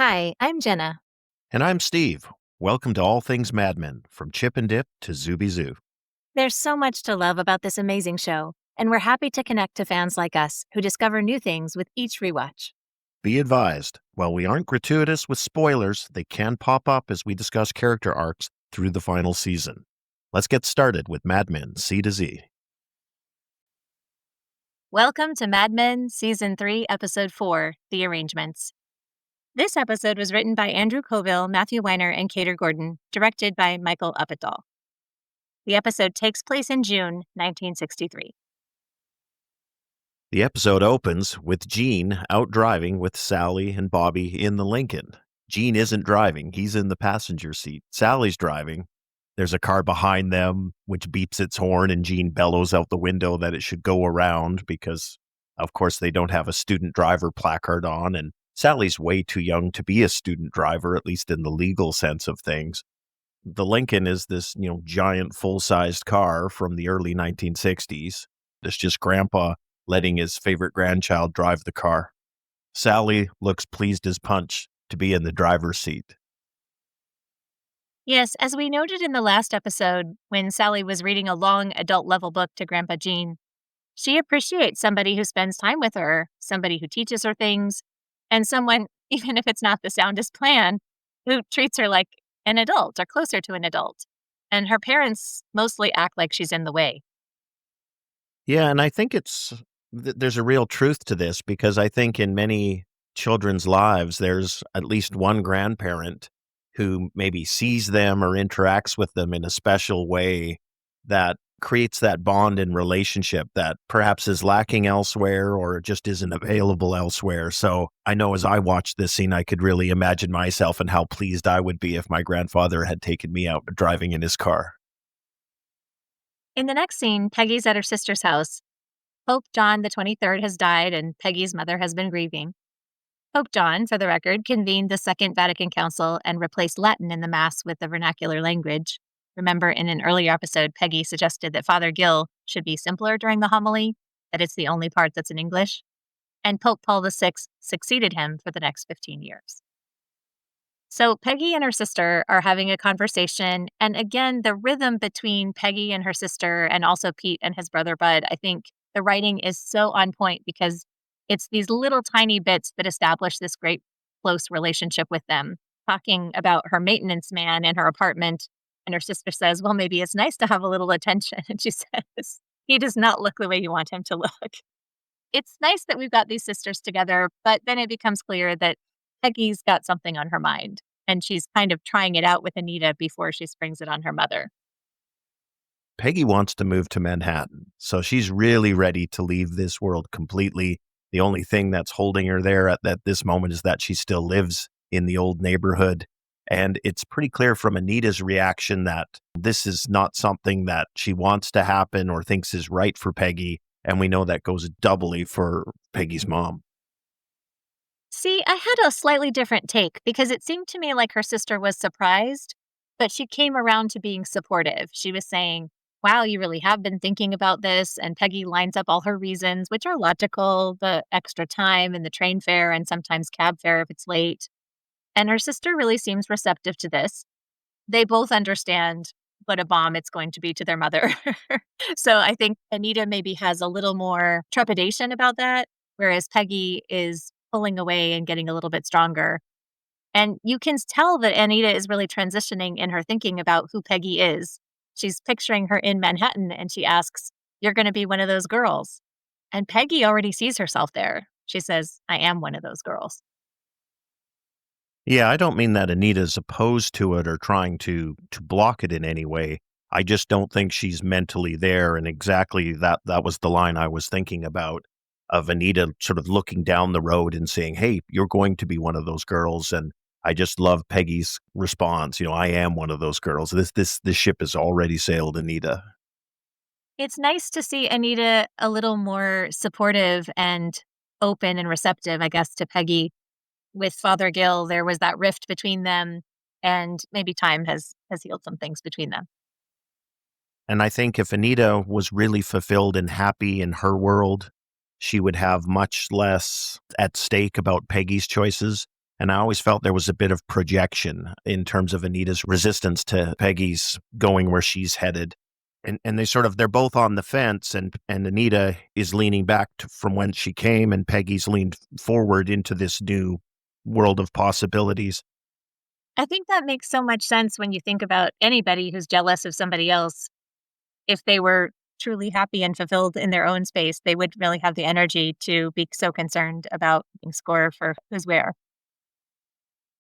Hi, I'm Jenna. And I'm Steve. Welcome to All Things Mad Men, from Chip and Dip to Zooby Zoo. There's so much to love about this amazing show, and we're happy to connect to fans like us who discover new things with each rewatch. Be advised, while we aren't gratuitous with spoilers, they can pop up as we discuss character arcs through the final season. Let's get started with Mad Men C to Z. Welcome to Mad Men Season 3, Episode 4, The Arrangements. This episode was written by Andrew Colville, Matthew Weiner, and Cater Gordon, directed by Michael Uppedahl. The episode takes place in June 1963. The episode opens with Gene out driving with Sally and Bobby in the Lincoln. Gene isn't driving, he's in the passenger seat. Sally's driving. There's a car behind them, which beeps its horn, and Gene bellows out the window that it should go around because, of course, they don't have a student driver placard on, and Sally's way too young to be a student driver, at least in the legal sense of things. The Lincoln is this, giant full-sized car from the early 1960s. It's just Grandpa letting his favorite grandchild drive the car. Sally looks pleased as punch to be in the driver's seat. Yes, as we noted in the last episode, when Sally was reading a long adult-level book to Grandpa Gene, she appreciates somebody who spends time with her, somebody who teaches her things, and someone, even if it's not the soundest plan, who treats her like an adult or closer to an adult. And her parents mostly act like she's in the way. Yeah, and I think there's a real truth to this because I think in many children's lives, there's at least one grandparent who maybe sees them or interacts with them in a special way that creates that bond and relationship that perhaps is lacking elsewhere or just isn't available elsewhere. So I know as I watched this scene, I could really imagine myself and how pleased I would be if my grandfather had taken me out driving in his car. In the next scene, Peggy's at her sister's house. Pope John the 23rd has died, and Peggy's mother has been grieving. Pope John, for the record, convened the Second Vatican Council and replaced Latin in the Mass with the vernacular language. Remember, in an earlier episode, Peggy suggested that Father Gill should be simpler during the homily, that it's the only part that's in English. And Pope Paul VI succeeded him for the next 15 years. So Peggy and her sister are having a conversation. And again, the rhythm between Peggy and her sister and also Pete and his brother Bud, I think the writing is so on point because it's these little tiny bits that establish this great close relationship with them. Talking about her maintenance man in her apartment. And her sister says, well, maybe it's nice to have a little attention. And she says, he does not look the way you want him to look. It's nice that we've got these sisters together, but then it becomes clear that Peggy's got something on her mind. And she's kind of trying it out with Anita before she springs it on her mother. Peggy wants to move to Manhattan, so she's really ready to leave this world completely. The only thing that's holding her there at this moment is that she still lives in the old neighborhood. And it's pretty clear from Anita's reaction that this is not something that she wants to happen or thinks is right for Peggy. And we know that goes doubly for Peggy's mom. See, I had a slightly different take because it seemed to me like her sister was surprised, but she came around to being supportive. She was saying, wow, you really have been thinking about this. And Peggy lines up all her reasons, which are logical, the extra time and the train fare and sometimes cab fare if it's late. And her sister really seems receptive to this. They both understand what a bomb it's going to be to their mother. So I think Anita maybe has a little more trepidation about that, whereas Peggy is pulling away and getting a little bit stronger. And you can tell that Anita is really transitioning in her thinking about who Peggy is. She's picturing her in Manhattan and she asks, you're going to be one of those girls. And Peggy already sees herself there. She says, I am one of those girls. Yeah, I don't mean that Anita's opposed to it or trying to block it in any way. I just don't think she's mentally there. And exactly that was the line I was thinking about, of Anita sort of looking down the road and saying, hey, you're going to be one of those girls. And I just love Peggy's response. I am one of those girls. This ship has already sailed, Anita. It's nice to see Anita a little more supportive and open and receptive, I guess, to Peggy. With Father Gill, there was that rift between them, and maybe time has healed some things between them. And I think if Anita was really fulfilled and happy in her world, she would have much less at stake about Peggy's choices. And I always felt there was a bit of projection in terms of Anita's resistance to Peggy's going where she's headed. And they're both on the fence, and Anita is leaning back from whence she came, and Peggy's leaned forward into this new world of possibilities. I think that makes so much sense when you think about anybody who's jealous of somebody else. If they were truly happy and fulfilled in their own space, they wouldn't really have the energy to be so concerned about being score for who's where.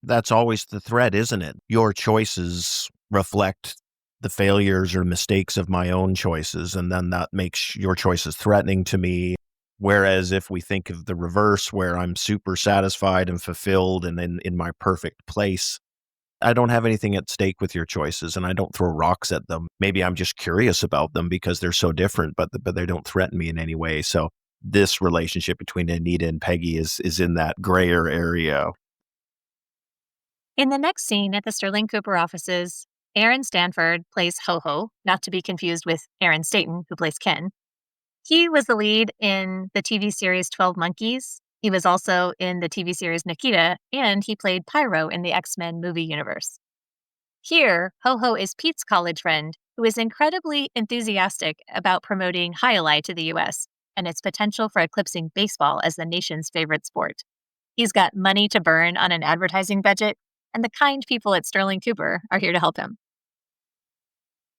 That's always the threat, isn't it? Your choices reflect the failures or mistakes of my own choices, and then that makes your choices threatening to me. Whereas if we think of the reverse, where I'm super satisfied and fulfilled and in my perfect place, I don't have anything at stake with your choices, and I don't throw rocks at them. Maybe I'm just curious about them because they're so different, but they don't threaten me in any way. So this relationship between Anita and Peggy is in that grayer area. In the next scene at the Sterling Cooper offices, Aaron Stanford plays Ho Ho, not to be confused with Aaron Staton, who plays Ken. He was the lead in the TV series 12 Monkeys. He was also in the TV series Nikita, and he played Pyro in the X-Men movie universe. Here, Ho Ho is Pete's college friend who is incredibly enthusiastic about promoting alai to the US and its potential for eclipsing baseball as the nation's favorite sport. He's got money to burn on an advertising budget, and the kind people at Sterling Cooper are here to help him.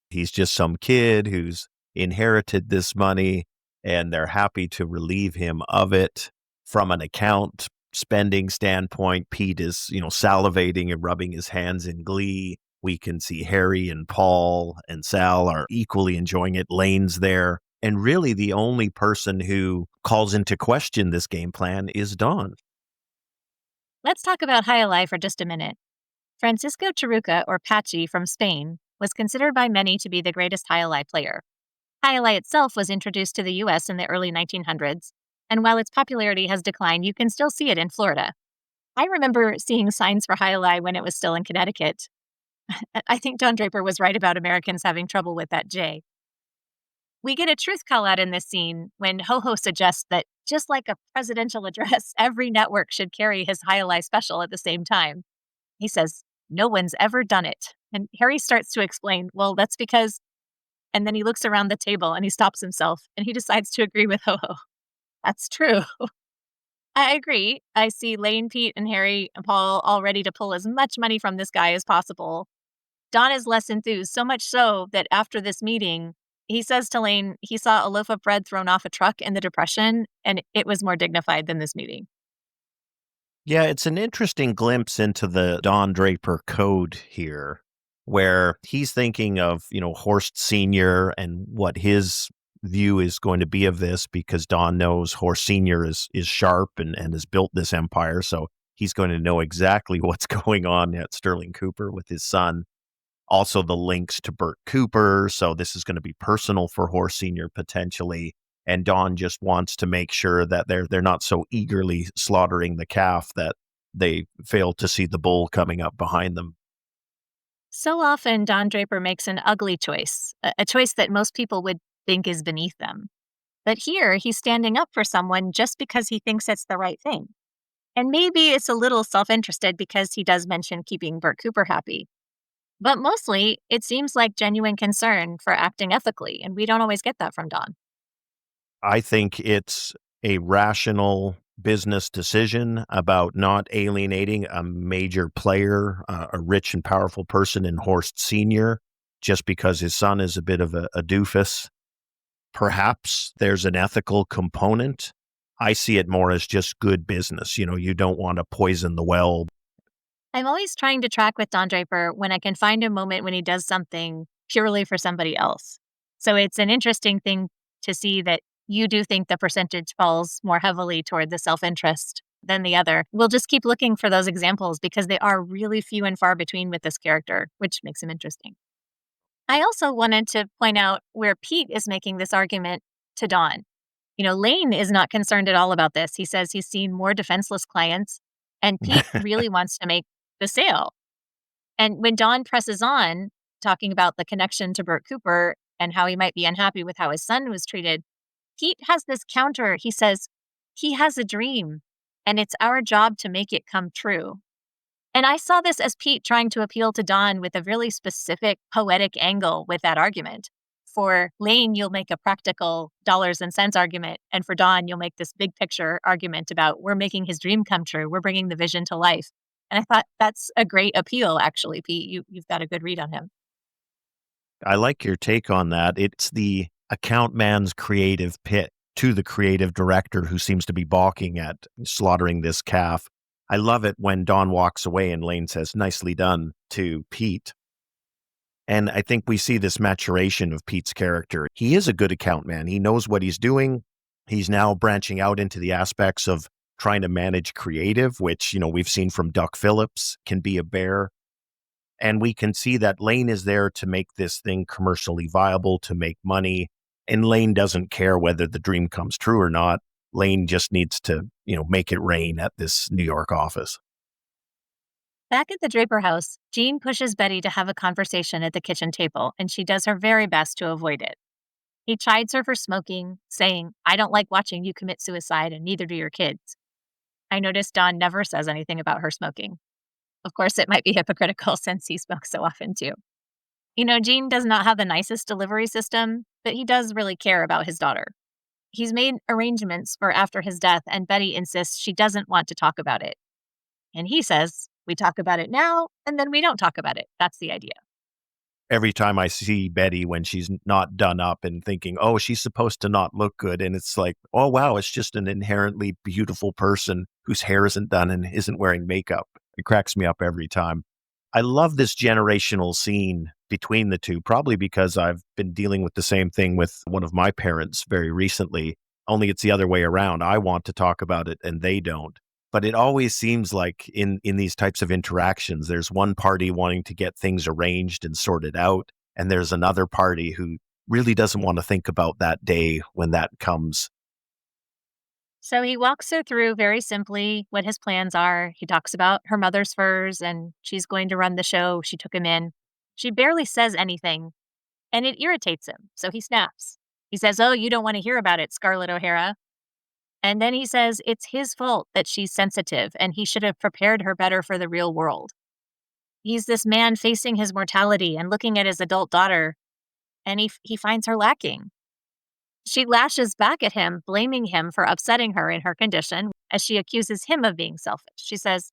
He's just some kid who's inherited this money, and they're happy to relieve him of it. From an account spending standpoint, Pete is, salivating and rubbing his hands in glee. We can see Harry and Paul and Sal are equally enjoying it. Lane's there. And really, the only person who calls into question this game plan is Don. Let's talk about alai for just a minute. Francisco Chiruca, or Pachi from Spain, was considered by many to be the greatest alai player. Alai itself was introduced to the US in the early 1900s, and while its popularity has declined, you can still see it in Florida. I remember seeing signs for alai when it was still in Connecticut. I think Don Draper was right about Americans having trouble with that J. We get a truth call out in this scene when Ho Ho suggests that just like a presidential address, every network should carry his alai special at the same time. He says, "No one's ever done it." And Harry starts to explain, well, that's because, and then he looks around the table and he stops himself and he decides to agree with Ho Ho. That's true. I agree. I see Lane, Pete, and Harry and Paul all ready to pull as much money from this guy as possible. Don is less enthused, so much so that after this meeting, he says to Lane he saw a loaf of bread thrown off a truck in the Depression, and it was more dignified than this meeting. Yeah, it's an interesting glimpse into the Don Draper code here, where he's thinking of, Horst Sr. and what his view is going to be of this, because Don knows Horst Sr. is sharp and has built this empire. So he's going to know exactly what's going on at Sterling Cooper with his son. Also, the links to Bert Cooper. So this is going to be personal for Horst Sr. potentially. And Don just wants to make sure that they're not so eagerly slaughtering the calf that they fail to see the bull coming up behind them. So often, Don Draper makes an ugly choice, a choice that most people would think is beneath them. But here, he's standing up for someone just because he thinks it's the right thing. And maybe it's a little self-interested because he does mention keeping Bert Cooper happy. But mostly, it seems like genuine concern for acting ethically, and we don't always get that from Don. I think it's a rational business decision about not alienating a major player, a rich and powerful person in Horst Sr., just because his son is a bit of a doofus. Perhaps there's an ethical component. I see it more as just good business. You don't want to poison the well. I'm always trying to track with Don Draper when I can find a moment when he does something purely for somebody else. So it's an interesting thing to see that you do think the percentage falls more heavily toward the self-interest than the other. We'll just keep looking for those examples because they are really few and far between with this character, which makes him interesting. I also wanted to point out where Pete is making this argument to Don. Lane is not concerned at all about this. He says he's seen more defenseless clients, and Pete really wants to make the sale. And when Don presses on, talking about the connection to Bert Cooper and how he might be unhappy with how his son was treated, Pete has this counter. He says, he has a dream, and it's our job to make it come true. And I saw this as Pete trying to appeal to Don with a really specific poetic angle with that argument. For Lane, you'll make a practical dollars and cents argument. And for Don, you'll make this big picture argument about we're making his dream come true. We're bringing the vision to life. And I thought that's a great appeal, actually, Pete. You've got a good read on him. I like your take on that. It's the account man's creative pit to the creative director who seems to be balking at slaughtering this calf. I love it when Don walks away and Lane says, "Nicely done," to Pete. And I think we see this maturation of Pete's character. He is a good account man. He knows what he's doing. He's now branching out into the aspects of trying to manage creative, which, we've seen from Duck Phillips can be a bear. And we can see that Lane is there to make this thing commercially viable, to make money. And Lane doesn't care whether the dream comes true or not. Lane just needs to, make it rain at this New York office. Back at the Draper house, Jean pushes Betty to have a conversation at the kitchen table, and she does her very best to avoid it. He chides her for smoking, saying, "I don't like watching you commit suicide, and neither do your kids." I noticed Don never says anything about her smoking. Of course, it might be hypocritical since he smokes so often, too. Gene does not have the nicest delivery system, but he does really care about his daughter. He's made arrangements for after his death, and Betty insists she doesn't want to talk about it. And he says, we talk about it now, and then we don't talk about it. That's the idea. Every time I see Betty when she's not done up and thinking, oh, she's supposed to not look good. And it's like, oh, wow, it's just an inherently beautiful person whose hair isn't done and isn't wearing makeup. It cracks me up every time. I love this generational scene between the two, probably because I've been dealing with the same thing with one of my parents very recently, only it's the other way around. I want to talk about it and they don't. But it always seems like in these types of interactions, there's one party wanting to get things arranged and sorted out, and there's another party who really doesn't want to think about that day when that comes. So he walks her through very simply what his plans are. He talks about her mother's furs and she's going to run the show. She took him in. She barely says anything, and it irritates him, so he snaps. He says, "Oh, you don't want to hear about it, Scarlett O'Hara." And then he says it's his fault that she's sensitive and he should have prepared her better for the real world. He's this man facing his mortality and looking at his adult daughter, and he finds her lacking. She lashes back at him, blaming him for upsetting her in her condition as she accuses him of being selfish. She says,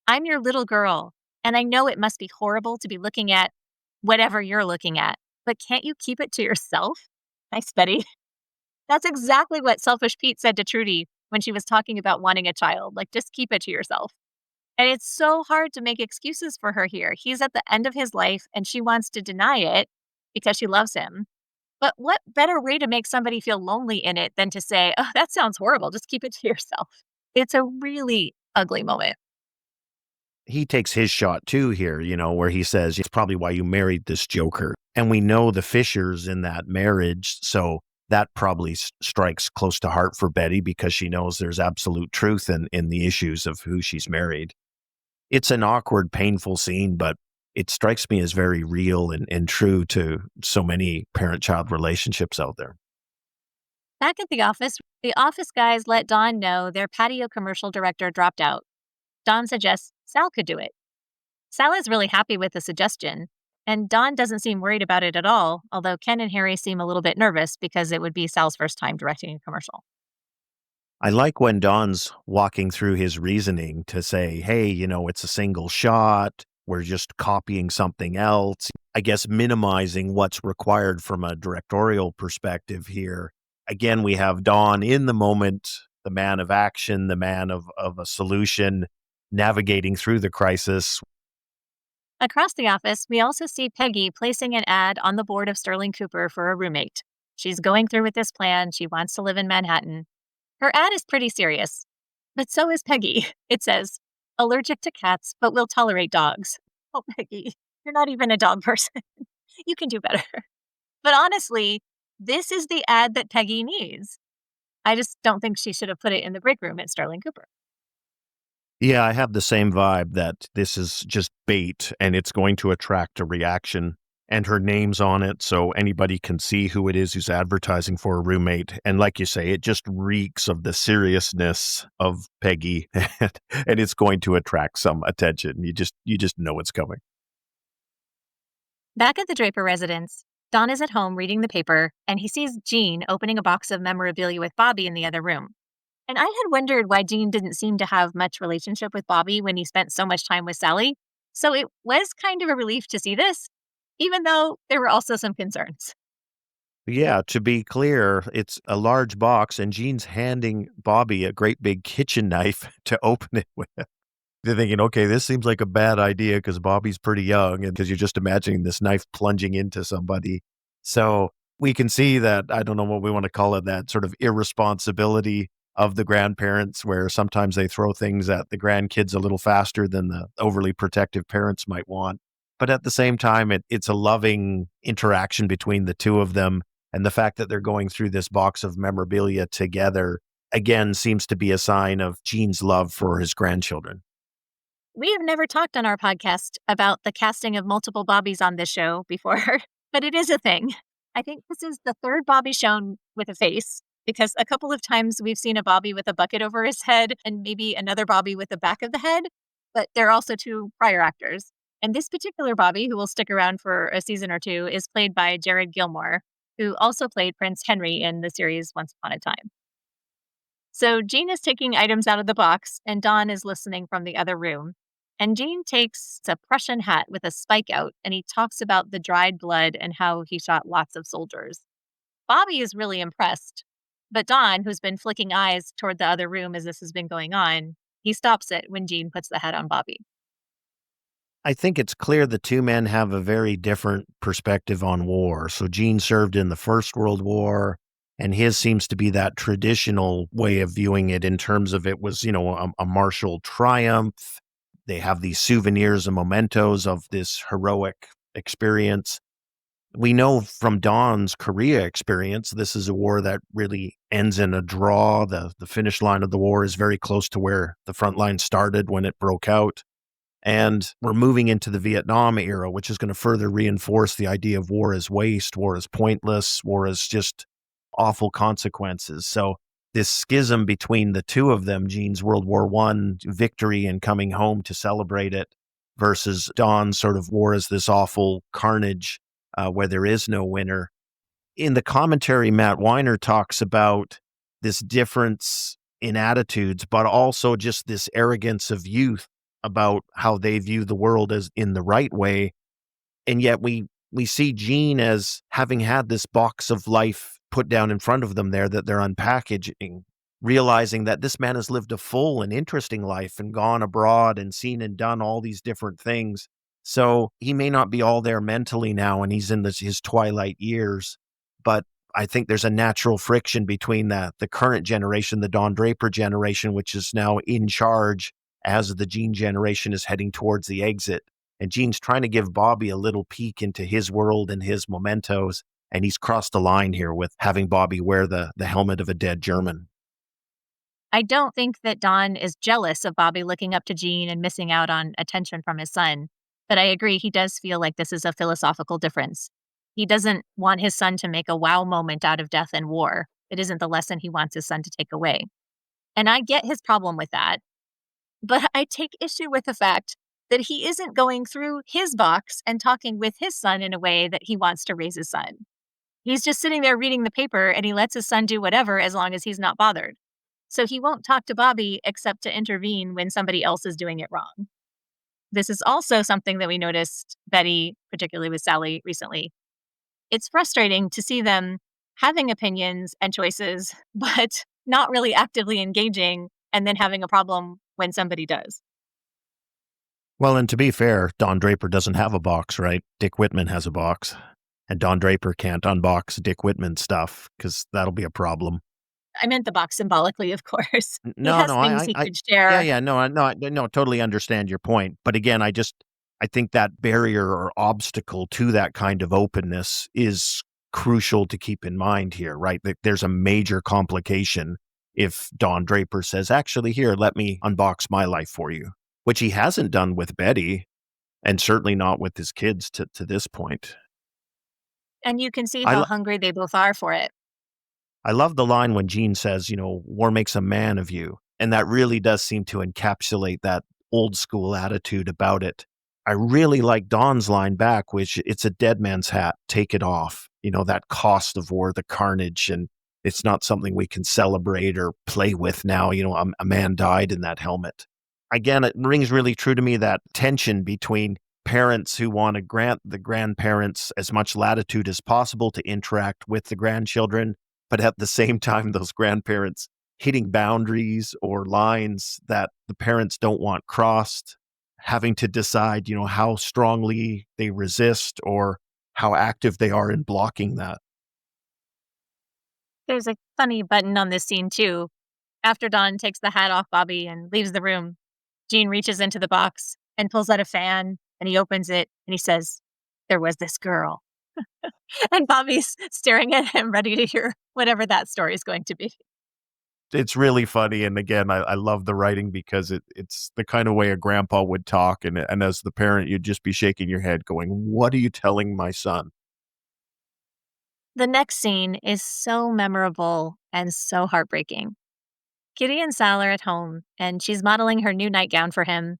"I'm your little girl, and I know it must be horrible to be looking at whatever you're looking at, but can't you keep it to yourself?" Nice, Betty. That's exactly what selfish Pete said to Trudy when she was talking about wanting a child. Like, just keep it to yourself. And it's so hard to make excuses for her here. He's at the end of his life and she wants to deny it because she loves him. But what better way to make somebody feel lonely in it than to say, "Oh, that sounds horrible. Just keep it to yourself." It's a really ugly moment. He takes his shot too here, where he says, it's probably why you married this joker. And we know the fissures in that marriage. So that probably strikes close to heart for Betty because she knows there's absolute truth in the issues of who she's married. It's an awkward, painful scene, but it strikes me as very real and true to so many parent-child relationships out there. Back at the office guys let Don know their patio commercial director dropped out. Don suggests Sal could do it. Sal is really happy with the suggestion, and Don doesn't seem worried about it at all, although Ken and Harry seem a little bit nervous because it would be Sal's first time directing a commercial. I like when Don's walking through his reasoning to say, hey, it's a single shot. We're just copying something else. I guess minimizing what's required from a directorial perspective here. Again, we have Don in the moment, the man of action, the man of a solution, navigating through the crisis. Across the office, we also see Peggy placing an ad on the board of Sterling Cooper for a roommate. She's going through with this plan. She wants to live in Manhattan. Her ad is pretty serious, but so is Peggy. It says, "Allergic to cats, but will tolerate dogs." Oh, Peggy, you're not even a dog person. You can do better. But honestly, this is the ad that Peggy needs. I just don't think she should have put it in the break room at Sterling Cooper. Yeah, I have the same vibe that this is just bait and it's going to attract a reaction. and her name's on it, so anybody can see who it is who's advertising for a roommate. And like you say, it just reeks of the seriousness of Peggy, and it's going to attract some attention. You just know it's coming. Back at the Draper residence, Don is at home reading the paper, and he sees Jean opening a box of memorabilia with Bobby in the other room. And I had wondered why Jean didn't seem to have much relationship with Bobby when he spent so much time with Sally. So it was kind of a relief to see this, even though there were also some concerns. Yeah, to be clear, it's a large box, and Jean's handing Bobby a great big kitchen knife to open it with. They're thinking, okay, this seems like a bad idea because Bobby's pretty young, and because you're just imagining this knife plunging into somebody. So we can see that, I don't know what we want to call it, that sort of irresponsibility of the grandparents, where sometimes they throw things at the grandkids a little faster than the overly protective parents might want. But at the same time, it's a loving interaction between the two of them. And the fact that they're going through this box of memorabilia together, again, seems to be a sign of Gene's love for his grandchildren. We have never talked on our podcast about the casting of multiple Bobbies on this show before, but it is a thing. I think this is the third Bobby shown with a face because a couple of times we've seen a Bobby with a bucket over his head and maybe another Bobby with the back of the head, but there are also two prior actors. And this particular Bobby, who will stick around for a season or two, is played by Jared Gilmore, who also played Prince Henry in the series Once Upon a Time. So Jean is taking items out of the box, and Don is listening from the other room. And Jean takes a Prussian hat with a spike out, and he talks about the dried blood and how he shot lots of soldiers. Bobby is really impressed. But Don, who's been flicking eyes toward the other room as this has been going on, he stops it when Jean puts the hat on Bobby. I think it's clear the two men have a very different perspective on war. So Gene served in the First World War, and his seems to be that traditional way of viewing it in terms of it was, a martial triumph. They have these souvenirs and mementos of this heroic experience. We know from Don's Korea experience, this is a war that really ends in a draw. The finish line of the war is very close to where the front line started when it broke out. And we're moving into the Vietnam era, which is going to further reinforce the idea of war as waste, war as pointless, war as just awful consequences. So this schism between the two of them, Gene's World War I victory and coming home to celebrate it, versus Don's sort of war as this awful carnage where there is no winner. In the commentary, Matt Weiner talks about this difference in attitudes, but also just this arrogance of youth about how they view the world as in the right way. And yet we see Gene as having had this box of life put down in front of them there that they're unpackaging, realizing that this man has lived a full and interesting life and gone abroad and seen and done all these different things. So he may not be all there mentally now, and he's in his twilight years, but I think there's a natural friction between the current generation, the Don Draper generation, which is now in charge as the Gene generation is heading towards the exit. And Gene's trying to give Bobby a little peek into his world and his mementos. And he's crossed the line here with having Bobby wear the helmet of a dead German. I don't think that Don is jealous of Bobby looking up to Gene and missing out on attention from his son. But I agree, he does feel like this is a philosophical difference. He doesn't want his son to make a wow moment out of death and war. It isn't the lesson he wants his son to take away. And I get his problem with that. But I take issue with the fact that he isn't going through his box and talking with his son in a way that he wants to raise his son. He's just sitting there reading the paper and he lets his son do whatever as long as he's not bothered. So he won't talk to Bobby except to intervene when somebody else is doing it wrong. This is also something that we noticed, Betty, particularly with Sally recently. It's frustrating to see them having opinions and choices, but not really actively engaging and then having a problem when somebody does. Well, and to be fair, Don Draper doesn't have a box, right? Dick Whitman has a box. And Don Draper can't unbox Dick Whitman stuff because that'll be a problem. I meant the box symbolically, of course. He No, has no, things he could share. yeah, no, totally understand your point. But again, I think that barrier or obstacle to that kind of openness is crucial to keep in mind here, right? That there's a major complication if Don Draper says, actually, here, let me unbox my life for you, which he hasn't done with Betty, and certainly not with his kids to this point. And you can see I how lo hungry they both are for it. I love the line when Gene says, "War makes a man of you," and that really does seem to encapsulate that old school attitude about it. I really like Don's line back, which "It's a dead man's hat, take it off." That cost of war, the carnage, and it's not something we can celebrate or play with now. A man died in that helmet. Again, it rings really true to me, that tension between parents who want to grant the grandparents as much latitude as possible to interact with the grandchildren, but at the same time, those grandparents hitting boundaries or lines that the parents don't want crossed, having to decide, how strongly they resist or how active they are in blocking that. There's a funny button on this scene, too. After Don takes the hat off Bobby and leaves the room, Gene reaches into the box and pulls out a fan, and he opens it and he says, "There was this girl." And Bobby's staring at him, ready to hear whatever that story is going to be. It's really funny, and again, I love the writing because it's the kind of way a grandpa would talk, and as the parent, you'd just be shaking your head going, "What are you telling my son?" The next scene is so memorable and so heartbreaking. Kitty and Sal are at home, and she's modeling her new nightgown for him,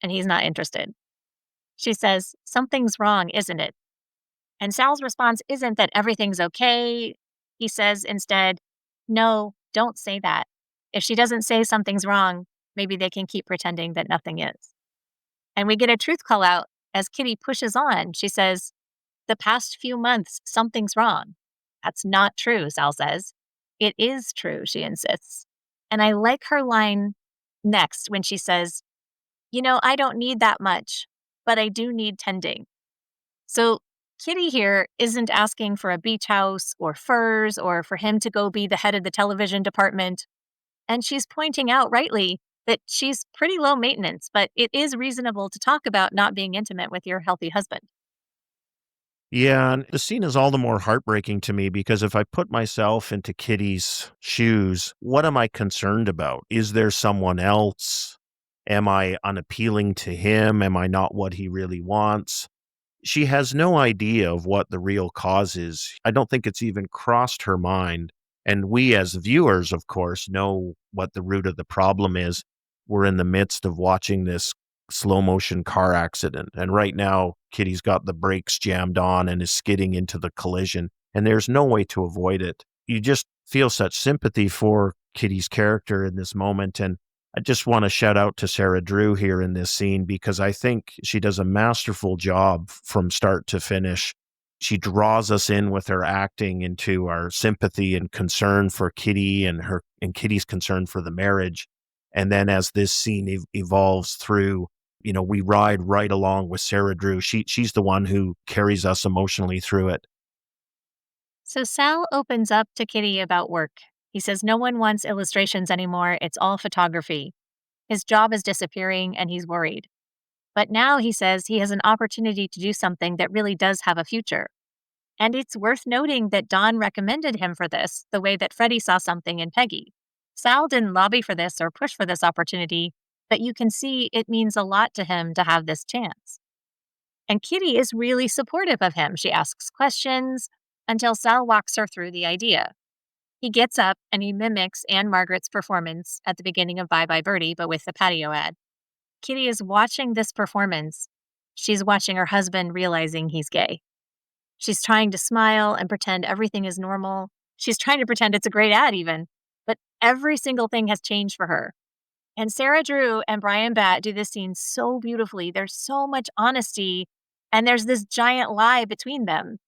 and he's not interested. She says, "Something's wrong, isn't it?" And Sal's response isn't that everything's okay. He says instead, "No, don't say that. If she doesn't say something's wrong, maybe they can keep pretending that nothing is." And we get a truth call out as Kitty pushes on. She says, "The past few months, something's wrong." "That's not true," Sal says. "It is true," she insists. And I like her line next when she says, "I don't need that much, but I do need tending." So Kitty here isn't asking for a beach house or furs or for him to go be the head of the television department. And she's pointing out rightly that she's pretty low maintenance, but it is reasonable to talk about not being intimate with your healthy husband. Yeah, and the scene is all the more heartbreaking to me because if I put myself into Kitty's shoes, what am I concerned about? Is there someone else? Am I unappealing to him? Am I not what he really wants? She has no idea of what the real cause is. I don't think it's even crossed her mind. And we, as viewers, of course, know what the root of the problem is. We're in the midst of watching this slow motion car accident. And right now, Kitty's got the brakes jammed on and is skidding into the collision. And there's no way to avoid it. You just feel such sympathy for Kitty's character in this moment. And I just want to shout out to Sarah Drew here in this scene because I think she does a masterful job from start to finish. She draws us in with her acting into our sympathy and concern for Kitty and Kitty's concern for the marriage. And then as this scene evolves through, we ride right along with Sarah Drew. She's the one who carries us emotionally through it. So Sal opens up to Kitty about work. He says no one wants illustrations anymore, it's all photography. His job is disappearing and he's worried. But now he says he has an opportunity to do something that really does have a future. And it's worth noting that Don recommended him for this, the way that Freddie saw something in Peggy. Sal didn't lobby for this or push for this opportunity, but you can see it means a lot to him to have this chance. And Kitty is really supportive of him. She asks questions until Sal walks her through the idea. He gets up and he mimics Anne Margaret's performance at the beginning of Bye Bye Birdie, but with the patio ad. Kitty is watching this performance. She's watching her husband realizing he's gay. She's trying to smile and pretend everything is normal. She's trying to pretend it's a great ad, even. But every single thing has changed for her. And Sarah Drew and Brian Batt do this scene so beautifully. There's so much honesty, and there's this giant lie between them.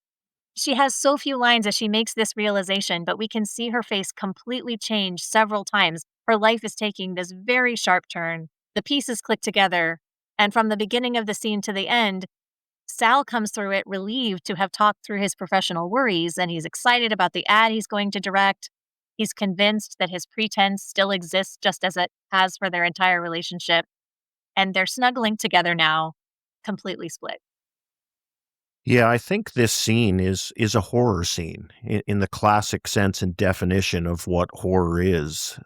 She has so few lines as she makes this realization, but we can see her face completely change several times. Her life is taking this very sharp turn. The pieces click together. And from the beginning of the scene to the end, Sal comes through it relieved to have talked through his professional worries, and he's excited about the ad he's going to direct. He's convinced that his pretense still exists just as it has for their entire relationship. And they're snuggling together now, completely split. Yeah, I think this scene is a horror scene in the classic sense and definition of what horror is.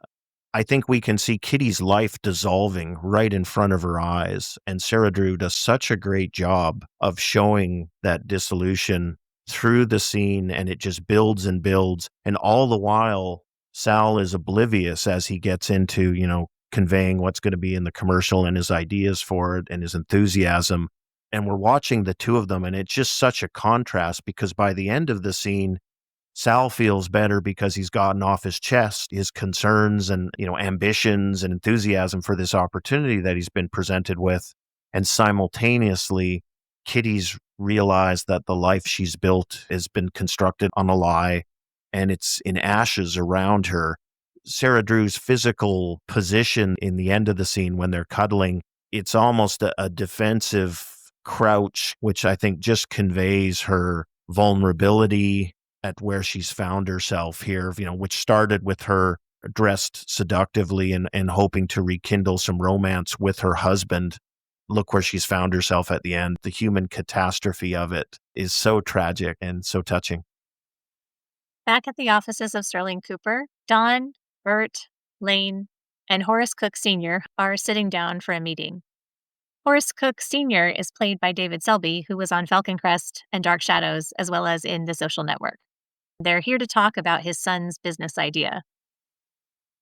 I think we can see Kitty's life dissolving right in front of her eyes, and Sarah Drew does such a great job of showing that dissolution through the scene, and it just builds and builds. And all the while, Sal is oblivious as he gets into, conveying what's going to be in the commercial and his ideas for it and his enthusiasm. And we're watching the two of them, and it's just such a contrast because by the end of the scene, Sal feels better because he's gotten off his chest his concerns and, ambitions and enthusiasm for this opportunity that he's been presented with. And simultaneously, Kitty's realized that the life she's built has been constructed on a lie and it's in ashes around her. Sarah Drew's physical position in the end of the scene when they're cuddling, it's almost a defensive crouch, which I think just conveys her vulnerability at where she's found herself here, which started with her dressed seductively and hoping to rekindle some romance with her husband. Look where she's found herself at the end. The human catastrophe of it is so tragic and so touching. Back at the offices of Sterling Cooper, Don, Bert, Lane, and Horace Cook Sr. are sitting down for a meeting. Horace Cook Sr. is played by David Selby, who was on Falcon Crest and Dark Shadows, as well as in The Social Network. They're here to talk about his son's business idea.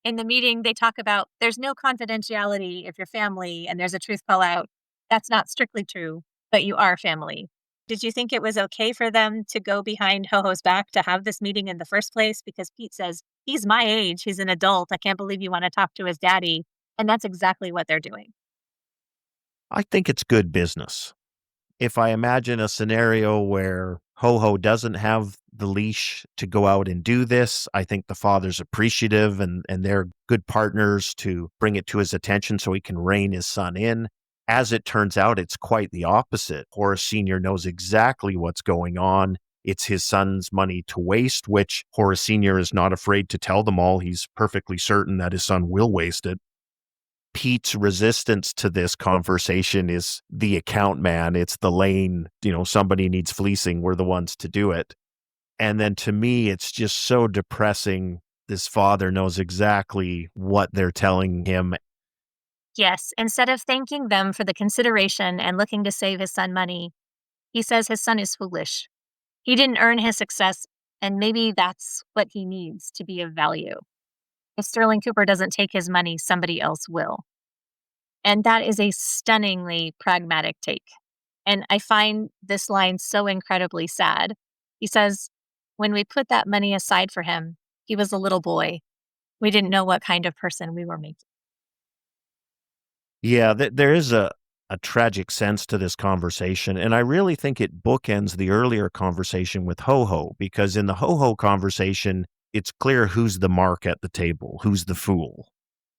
In the meeting, they talk about there's no confidentiality if you're family and there's a truth call out. That's not strictly true, but you are family. Did you think it was okay for them to go behind Ho-Ho's back to have this meeting in the first place? Because Pete says, he's my age, he's an adult, I can't believe you want to talk to his daddy. And that's exactly what they're doing. I think it's good business. If I imagine a scenario where Ho-Ho doesn't have the leash to go out and do this, I think the father's appreciative and they're good partners to bring it to his attention so he can rein his son in. As it turns out, it's quite the opposite. Horace Sr. knows exactly what's going on. It's his son's money to waste, which Horace Sr. is not afraid to tell them all. He's perfectly certain that his son will waste it. Pete's resistance to this conversation is the account man. It's the Lane, somebody needs fleecing. We're the ones to do it. And then to me, it's just so depressing. This father knows exactly what they're telling him. Yes, instead of thanking them for the consideration and looking to save his son money, he says his son is foolish. He didn't earn his success, and maybe that's what he needs to be of value. If Sterling Cooper doesn't take his money, somebody else will. And that is a stunningly pragmatic take. And I find this line so incredibly sad. He says, when we put that money aside for him, he was a little boy. We didn't know what kind of person we were making. Yeah, there is a tragic sense to this conversation. And I really think it bookends the earlier conversation with Ho-Ho, because in the Ho-Ho conversation, it's clear who's the mark at the table, who's the fool.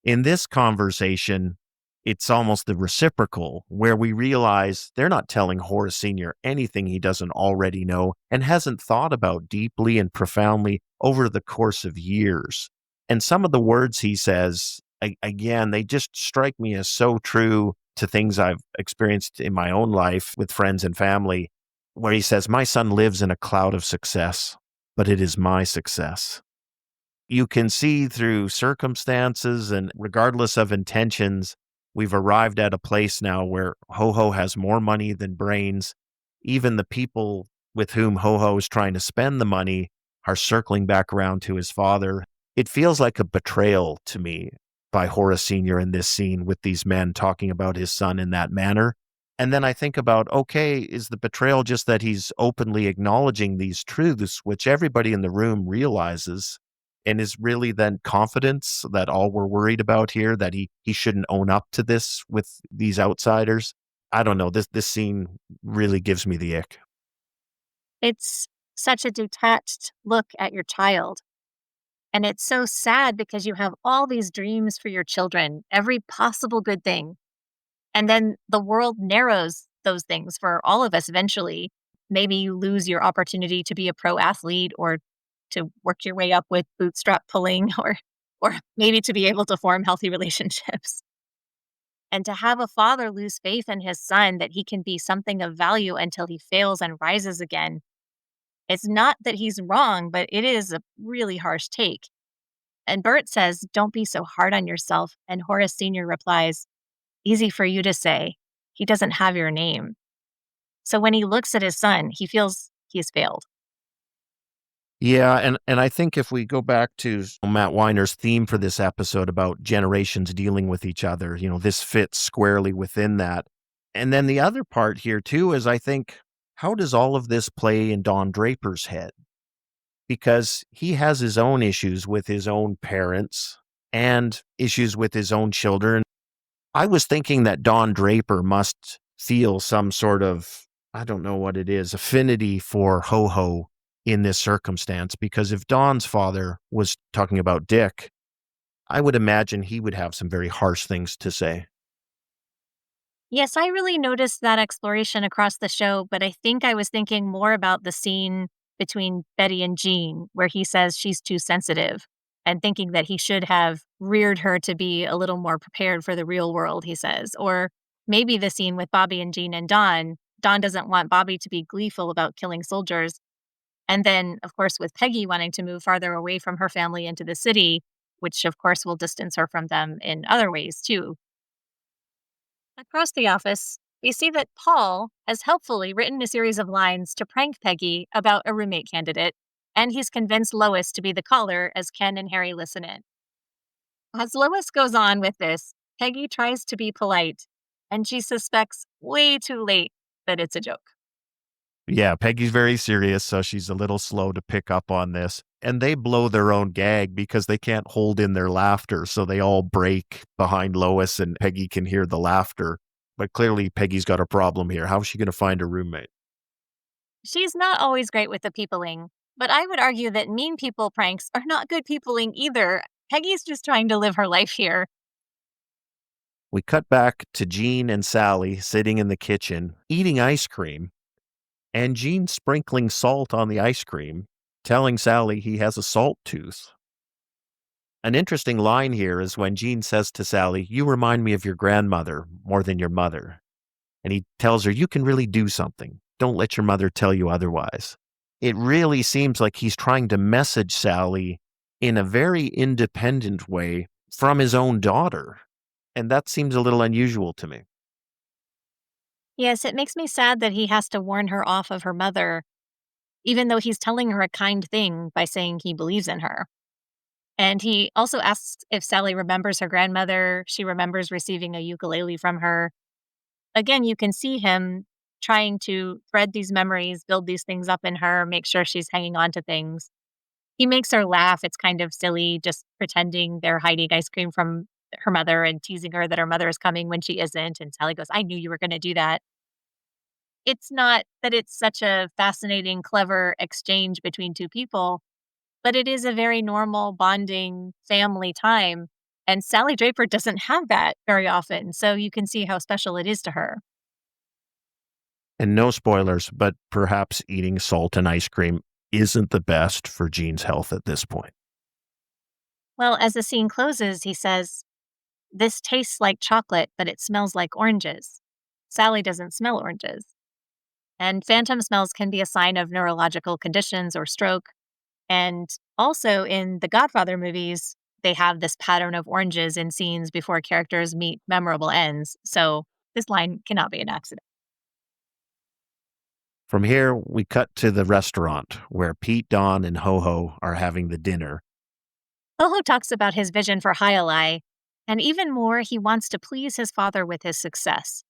In this conversation, it's almost the reciprocal, where we realize they're not telling Horace Sr. anything he doesn't already know and hasn't thought about deeply and profoundly over the course of years. And some of the words he says, again, they just strike me as so true to things I've experienced in my own life with friends and family, where he says, my son lives in a cloud of success, but it is my success. You can see through circumstances and regardless of intentions, we've arrived at a place now where Ho-Ho has more money than brains. Even the people with whom Ho-Ho is trying to spend the money are circling back around to his father. It feels like a betrayal to me by Horace Sr. in this scene with these men talking about his son in that manner. And then I think about, okay, is the betrayal just that he's openly acknowledging these truths, which everybody in the room realizes, and is really then confidence that all we're worried about here, that he shouldn't own up to this with these outsiders? I don't know. This scene really gives me the ick. It's such a detached look at your child. And it's so sad because you have all these dreams for your children, every possible good thing. And then the world narrows those things for all of us eventually. Maybe you lose your opportunity to be a pro athlete or to work your way up with bootstrap pulling or maybe to be able to form healthy relationships. And to have a father lose faith in his son that he can be something of value until he fails and rises again. It's not that he's wrong, but it is a really harsh take. And Bert says, don't be so hard on yourself. And Horace Sr. replies, easy for you to say. He doesn't have your name. So when he looks at his son, he feels he has failed. Yeah, and I think if we go back to Matt Weiner's theme for this episode about generations dealing with each other, this fits squarely within that. And then the other part here too is I think, how does all of this play in Don Draper's head? Because he has his own issues with his own parents and issues with his own children. I was thinking that Don Draper must feel some sort of, I don't know what it is, affinity for Ho Ho in this circumstance. Because if Don's father was talking about Dick, I would imagine he would have some very harsh things to say. Yes, I really noticed that exploration across the show, but I think I was thinking more about the scene between Betty and Jean, where he says she's too sensitive, and thinking that he should have reared her to be a little more prepared for the real world, he says. Or maybe the scene with Bobby and Jean and Don. Don doesn't want Bobby to be gleeful about killing soldiers. And then, of course, with Peggy wanting to move farther away from her family into the city, which of course will distance her from them in other ways too. Across the office, we see that Paul has helpfully written a series of lines to prank Peggy about a roommate candidate, and he's convinced Lois to be the caller as Ken and Harry listen in. As Lois goes on with this, Peggy tries to be polite, and she suspects way too late that it's a joke. Yeah, Peggy's very serious, so she's a little slow to pick up on this. And they blow their own gag because they can't hold in their laughter. So they all break behind Lois, and Peggy can hear the laughter. But clearly, Peggy's got a problem here. How is she going to find a roommate? She's not always great with the peopling, but I would argue that mean people pranks are not good peopling either. Peggy's just trying to live her life here. We cut back to Jean and Sally sitting in the kitchen eating ice cream, and Jean sprinkling salt on the ice cream, telling Sally he has a salt tooth. An interesting line here is when Jean says to Sally, "You remind me of your grandmother more than your mother." And he tells her, "You can really do something. Don't let your mother tell you otherwise." It really seems like he's trying to message Sally in a very independent way from his own daughter. And that seems a little unusual to me. Yes, it makes me sad that he has to warn her off of her mother, even though he's telling her a kind thing by saying he believes in her. And he also asks if Sally remembers her grandmother. She remembers receiving a ukulele from her. Again, you can see him trying to thread these memories, build these things up in her, make sure she's hanging on to things. He makes her laugh. It's kind of silly, just pretending they're hiding ice cream from her mother and teasing her that her mother is coming when she isn't. And Sally goes, "I knew you were going to do that." It's not that it's such a fascinating, clever exchange between two people, but it is a very normal bonding family time. And Sally Draper doesn't have that very often. So you can see how special it is to her. And no spoilers, but perhaps eating salt and ice cream isn't the best for Jean's health at this point. Well, as the scene closes, he says, "This tastes like chocolate, but it smells like oranges." Sally doesn't smell oranges. And phantom smells can be a sign of neurological conditions or stroke. And also in the Godfather movies, they have this pattern of oranges in scenes before characters meet memorable ends. So this line cannot be an accident. From here, we cut to the restaurant where Pete, Don, and Ho Ho are having the dinner. Ho talks about his vision for alai, and even more, he wants to please his father with his success.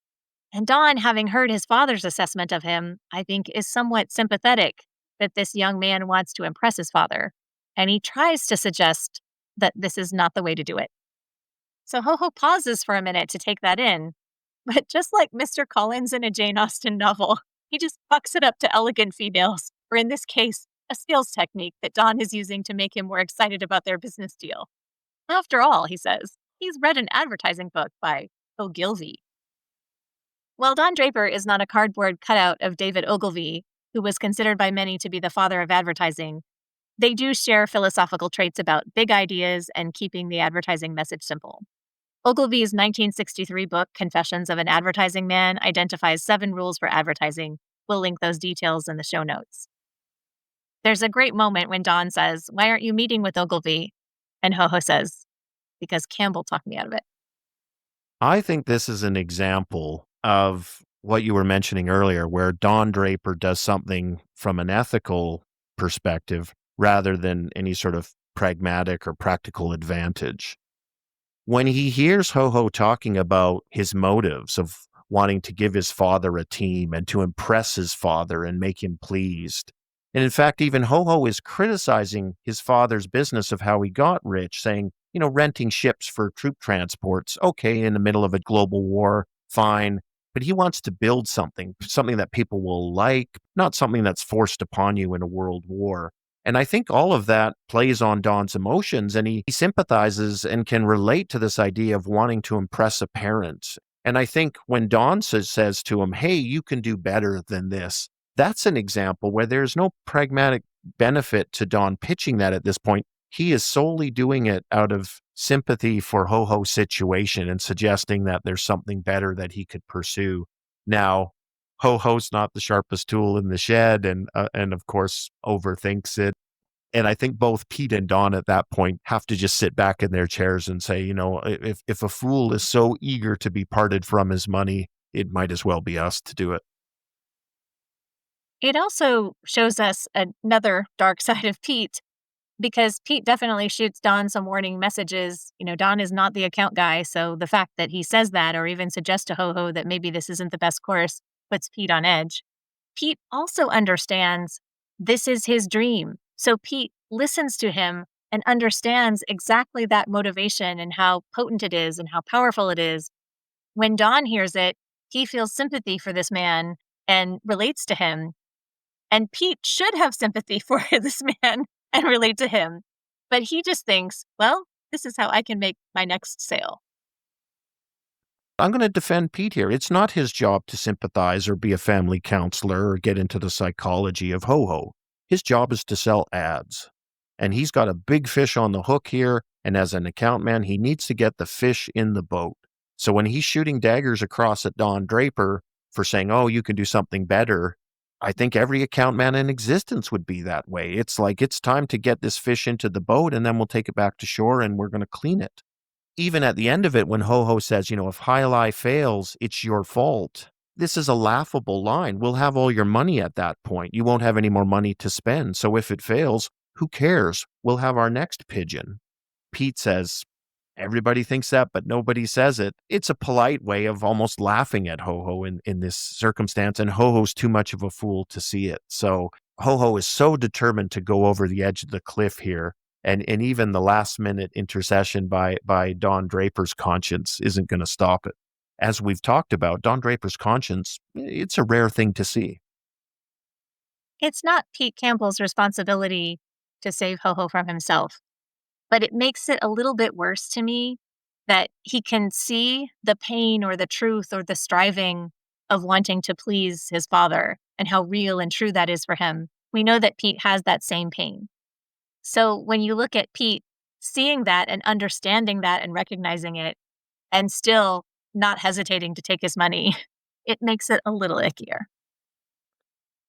And Don, having heard his father's assessment of him, I think is somewhat sympathetic that this young man wants to impress his father. And he tries to suggest that this is not the way to do it. So Ho pauses for a minute to take that in. But just like Mr. Collins in a Jane Austen novel, he just fucks it up to elegant females, or in this case, a sales technique that Don is using to make him more excited about their business deal. After all, he says, he's read an advertising book by Ogilvy. While Don Draper is not a cardboard cutout of David Ogilvy, who was considered by many to be the father of advertising, they do share philosophical traits about big ideas and keeping the advertising message simple. Ogilvy's 1963 book, Confessions of an Advertising Man, identifies 7 rules for advertising. We'll link those details in the show notes. There's a great moment when Don says, "Why aren't you meeting with Ogilvy?" And Ho says, "Because Campbell talked me out of it." I think this is an example of what you were mentioning earlier, where Don Draper does something from an ethical perspective rather than any sort of pragmatic or practical advantage. When he hears Ho Ho talking about his motives of wanting to give his father a team and to impress his father and make him pleased, and in fact, even Ho Ho is criticizing his father's business of how he got rich, saying, renting ships for troop transports, okay, in the middle of a global war, fine. But he wants to build something that people will like, not something that's forced upon you in a world war. And I think all of that plays on Don's emotions, and he sympathizes and can relate to this idea of wanting to impress a parent. And I think when Don says to him, hey, you can do better than this, that's an example where there's no pragmatic benefit to Don pitching that at this point. He is solely doing it out of sympathy for Ho Ho's situation and suggesting that there's something better that he could pursue. Now, Ho Ho's not the sharpest tool in the shed, and of course overthinks it. And I think both Pete and Don at that point have to just sit back in their chairs and say, if a fool is so eager to be parted from his money, it might as well be us to do it. It also shows us another dark side of Pete, because Pete definitely shoots Don some warning messages. Don is not the account guy, so the fact that he says that or even suggests to Ho Ho that maybe this isn't the best course puts Pete on edge. Pete also understands this is his dream. So Pete listens to him and understands exactly that motivation and how potent it is and how powerful it is. When Don hears it, he feels sympathy for this man and relates to him. And Pete should have sympathy for this man and relate to him. But he just thinks, well, this is how I can make my next sale. I'm going to defend Pete here. It's not his job to sympathize or be a family counselor or get into the psychology of Ho Ho. His job is to sell ads. And he's got a big fish on the hook here. And as an account man, he needs to get the fish in the boat. So when he's shooting daggers across at Don Draper for saying, oh, you can do something better, I think every account man in existence would be that way. It's like, it's time to get this fish into the boat and then we'll take it back to shore and we're going to clean it. Even at the end of it, when Ho Ho says, if alai fails, it's your fault. This is a laughable line. We'll have all your money at that point. You won't have any more money to spend. So if it fails, who cares? We'll have our next pigeon. Pete says, everybody thinks that, but nobody says it. It's a polite way of almost laughing at Ho Ho in this circumstance, and Ho Ho's too much of a fool to see it. So Ho Ho is so determined to go over the edge of the cliff here. And even the last minute intercession by Don Draper's conscience isn't going to stop it. As we've talked about, Don Draper's conscience, it's a rare thing to see. It's not Pete Campbell's responsibility to save Ho Ho from himself, but it makes it a little bit worse to me that he can see the pain or the truth or the striving of wanting to please his father and how real and true that is for him. We know that Pete has that same pain. So when you look at Pete, seeing that and understanding that and recognizing it and still not hesitating to take his money, it makes it a little ickier.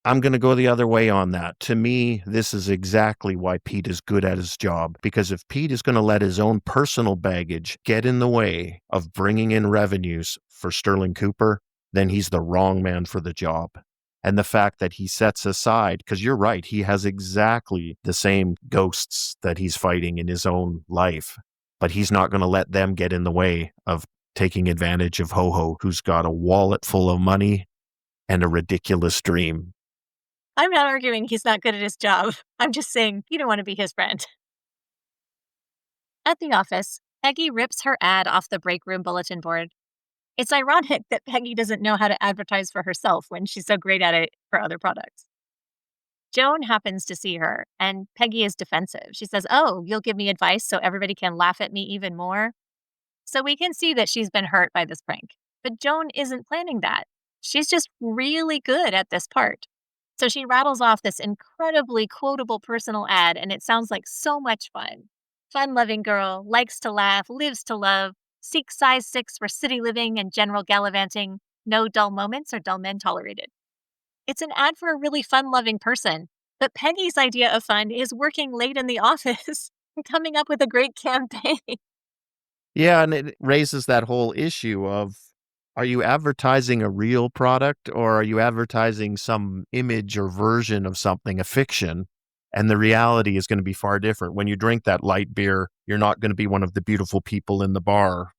I'm going to go the other way on that. To me, this is exactly why Pete is good at his job, because if Pete is going to let his own personal baggage get in the way of bringing in revenues for Sterling Cooper, then he's the wrong man for the job. And the fact that he sets aside, because you're right, he has exactly the same ghosts that he's fighting in his own life, but he's not going to let them get in the way of taking advantage of Ho Ho, who's got a wallet full of money and a ridiculous dream. I'm not arguing he's not good at his job. I'm just saying you don't want to be his friend. At the office, Peggy rips her ad off the break room bulletin board. It's ironic that Peggy doesn't know how to advertise for herself when she's so great at it for other products. Joan happens to see her, and Peggy is defensive. She says, oh, you'll give me advice so everybody can laugh at me even more? So we can see that she's been hurt by this prank. But Joan isn't planning that. She's just really good at this part. So she rattles off this incredibly quotable personal ad, and it sounds like so much fun. Fun-loving girl, likes to laugh, lives to love, seeks size 6 for city living and general gallivanting. No dull moments or dull men tolerated. It's an ad for a really fun-loving person, but Peggy's idea of fun is working late in the office and coming up with a great campaign. Yeah, and it raises that whole issue of, are you advertising a real product or are you advertising some image or version of something, a fiction? And the reality is going to be far different. When you drink that light beer, you're not going to be one of the beautiful people in the bar.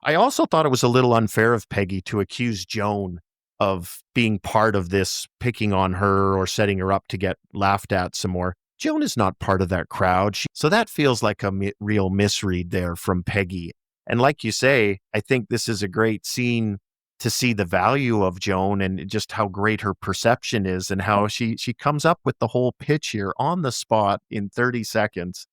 I also thought it was a little unfair of Peggy to accuse Joan of being part of this, picking on her or setting her up to get laughed at some more. Joan is not part of that crowd. So that feels like a real misread there from Peggy. And like you say, I think this is a great scene to see the value of Joan and just how great her perception is and how she comes up with the whole pitch here on the spot in 30 seconds.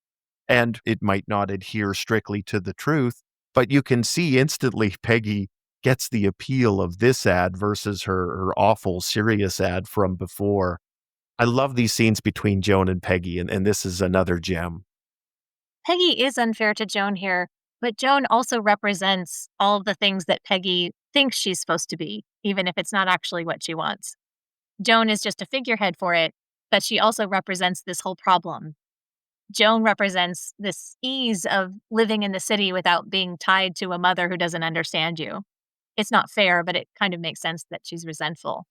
And it might not adhere strictly to the truth, but you can see instantly Peggy gets the appeal of this ad versus her awful serious ad from before. I love these scenes between Joan and Peggy, and this is another gem. Peggy is unfair to Joan here, but Joan also represents all of the things that Peggy thinks she's supposed to be, even if it's not actually what she wants. Joan is just a figurehead for it, but she also represents this whole problem. Joan represents this ease of living in the city without being tied to a mother who doesn't understand you. It's not fair, but it kind of makes sense that she's resentful.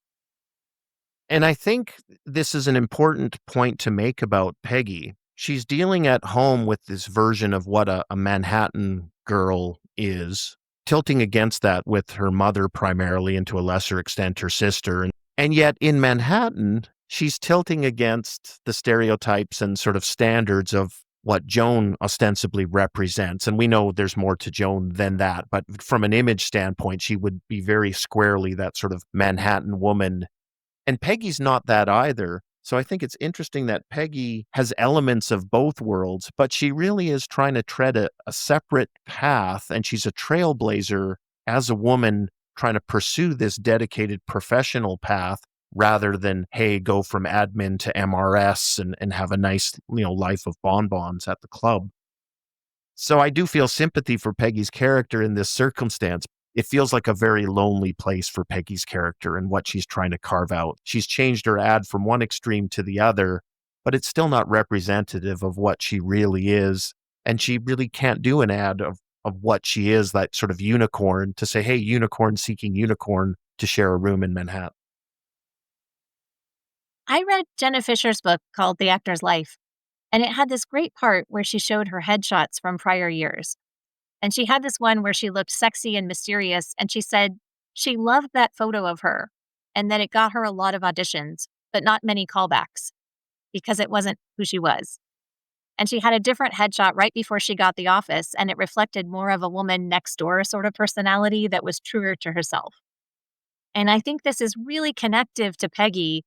And I think this is an important point to make about Peggy. She's dealing at home with this version of what a Manhattan girl is, tilting against that with her mother primarily, and to a lesser extent her sister. And yet in Manhattan, she's tilting against the stereotypes and sort of standards of what Joan ostensibly represents. And we know there's more to Joan than that. But from an image standpoint, she would be very squarely that sort of Manhattan woman. And Peggy's not that either. So I think it's interesting that Peggy has elements of both worlds, but she really is trying to tread a separate path. And she's a trailblazer as a woman trying to pursue this dedicated professional path rather than, hey, go from admin to MRS and have a nice, life of bonbons at the club. So I do feel sympathy for Peggy's character in this circumstance. It feels like a very lonely place for Peggy's character and what she's trying to carve out. She's changed her ad from one extreme to the other, but it's still not representative of what she really is. And she really can't do an ad of what she is, that sort of unicorn, to say, hey, unicorn seeking unicorn to share a room in Manhattan. I read Jenna Fisher's book called The Actor's Life, and it had this great part where she showed her headshots from prior years. And she had this one where she looked sexy and mysterious, and she said she loved that photo of her and that it got her a lot of auditions, but not many callbacks because it wasn't who she was. And she had a different headshot right before she got the office, and it reflected more of a woman next door sort of personality that was truer to herself. And I think this is really connective to Peggy,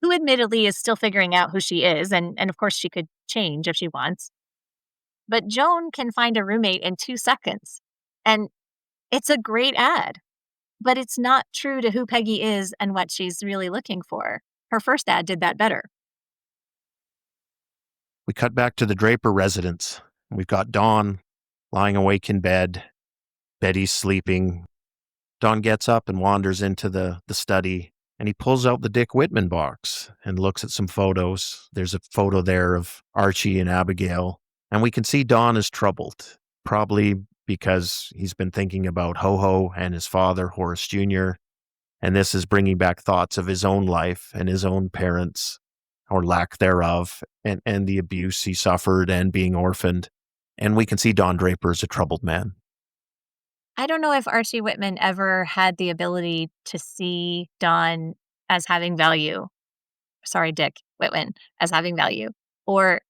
who admittedly is still figuring out who she is. And of course, she could change if she wants. But Joan can find a roommate in 2 seconds. And it's a great ad, but it's not true to who Peggy is and what she's really looking for. Her first ad did that better. We cut back to the Draper residence. We've got Dawn lying awake in bed. Betty's sleeping. Dawn gets up and wanders into the study, and he pulls out the Dick Whitman box and looks at some photos. There's a photo there of Archie and Abigail, and we can see Dawn is troubled, probably because he's been thinking about Ho-Ho and his father, Horace Jr., and this is bringing back thoughts of his own life and his own parents, or lack thereof, and the abuse he suffered and being orphaned. And we can see Don Draper as a troubled man. I don't know if Archie Whitman ever had the ability to see Don as having value. Sorry, Dick Whitman as having value, or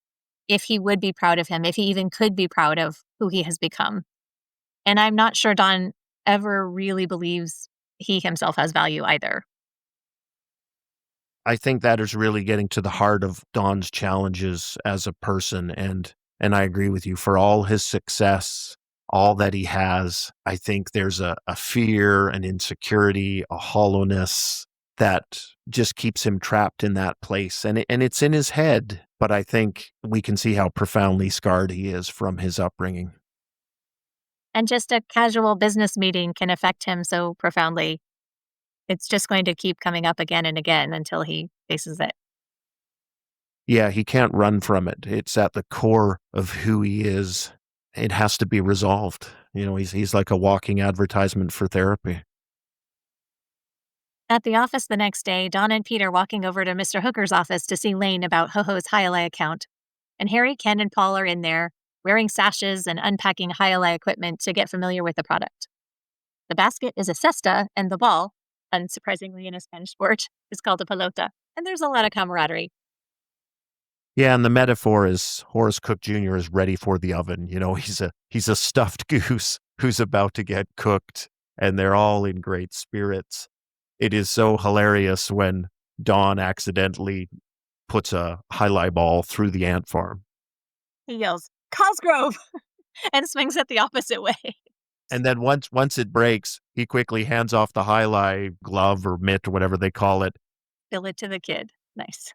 if he would be proud of him, if he even could be proud of who he has become. And I'm not sure Don ever really believes he himself has value either. I think that is really getting to the heart of Don's challenges as a person. And I agree with you. For all his success, all that he has, I think there's a fear, an insecurity, a hollowness that just keeps him trapped in that place. And it's in his head, but I think we can see how profoundly scarred he is from his upbringing. And just a casual business meeting can affect him so profoundly. It's just going to keep coming up again and again until he faces it. Yeah, he can't run from it. It's at the core of who he is. It has to be resolved. He's like a walking advertisement for therapy. At the office the next day, Dawn and Pete are walking over to Mr. Hooker's office to see Lane about Ho-Ho's alai account. And Harry, Ken, and Paul are in there, wearing sashes and unpacking alai equipment to get familiar with the product. The basket is a cesta, and the ball, unsurprisingly in a Spanish sport, is called a pelota. And there's a lot of camaraderie. Yeah, and the metaphor is Horace Cook Jr. is ready for the oven. He's a stuffed goose who's about to get cooked, and they're all in great spirits. It is so hilarious when Dawn accidentally puts a highlight ball through the ant farm. He yells, Cosgrove! and swings it the opposite way. And then once it breaks, he quickly hands off the highlight glove or mitt or whatever they call it. Fill it to the kid. Nice.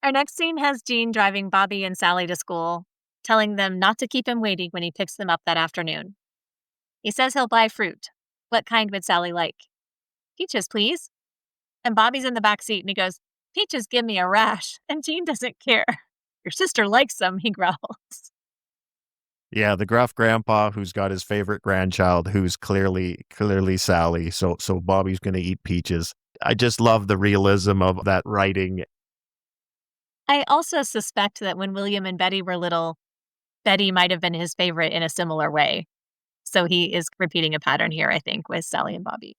Our next scene has Jean driving Bobby and Sally to school, telling them not to keep him waiting when he picks them up that afternoon. He says he'll buy fruit. What kind would Sally like? Peaches, please. And Bobby's in the back seat and he goes, Peaches give me a rash. And Jean doesn't care. Your sister likes them, he growls. Yeah, the gruff grandpa who's got his favorite grandchild who's clearly Sally. So Bobby's going to eat peaches. I just love the realism of that writing. I also suspect that when William and Betty were little, Betty might have been his favorite in a similar way. So he is repeating a pattern here, I think, with Sally and Bobby.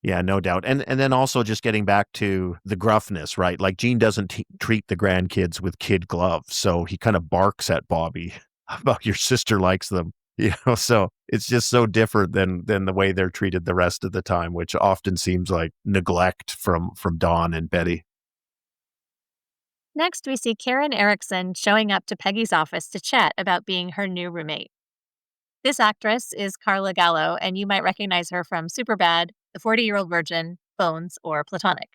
Yeah, no doubt. And then also just getting back to the gruffness, right? Like Gene doesn't treat the grandkids with kid gloves. So he kind of barks at Bobby about your sister likes them. So it's just so different than the way they're treated the rest of the time, which often seems like neglect from Dawn and Betty. Next, we see Karen Erickson showing up to Peggy's office to chat about being her new roommate. This actress is Carla Gallo, and you might recognize her from Superbad, The 40-Year-Old Virgin, Bones, or Platonic.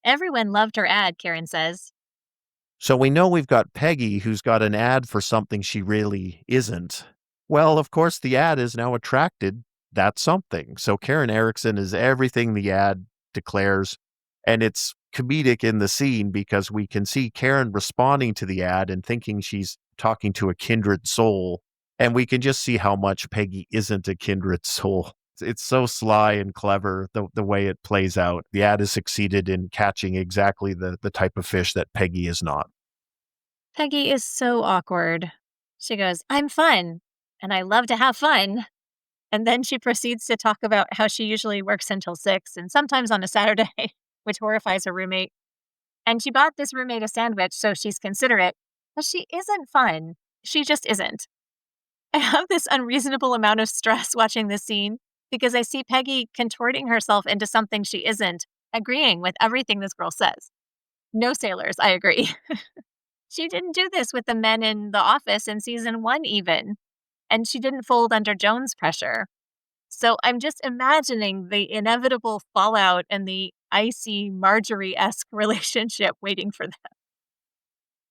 Everyone loved her ad, Karen says. So we know we've got Peggy who's got an ad for something she really isn't. Well, of course, the ad is now attracted that something. So Karen Erickson is everything the ad declares, and it's comedic in the scene because we can see Karen responding to the ad and thinking she's talking to a kindred soul, and we can just see how much Peggy isn't a kindred soul. It's so sly and clever, the way it plays out. The ad has succeeded in catching exactly the type of fish that Peggy is not. Peggy is so awkward. She goes, I'm fun, and I love to have fun. And then she proceeds to talk about how she usually works until 6 and sometimes on a Saturday, which horrifies her roommate. And she bought this roommate a sandwich, so she's considerate, but she isn't fun. She just isn't. I have this unreasonable amount of stress watching this scene because I see Peggy contorting herself into something she isn't, agreeing with everything this girl says. No sailors, I agree. She didn't do this with the men in the office in season 1 even, and she didn't fold under Joan's pressure. So I'm just imagining the inevitable fallout and the icy Marjorie-esque relationship waiting for them.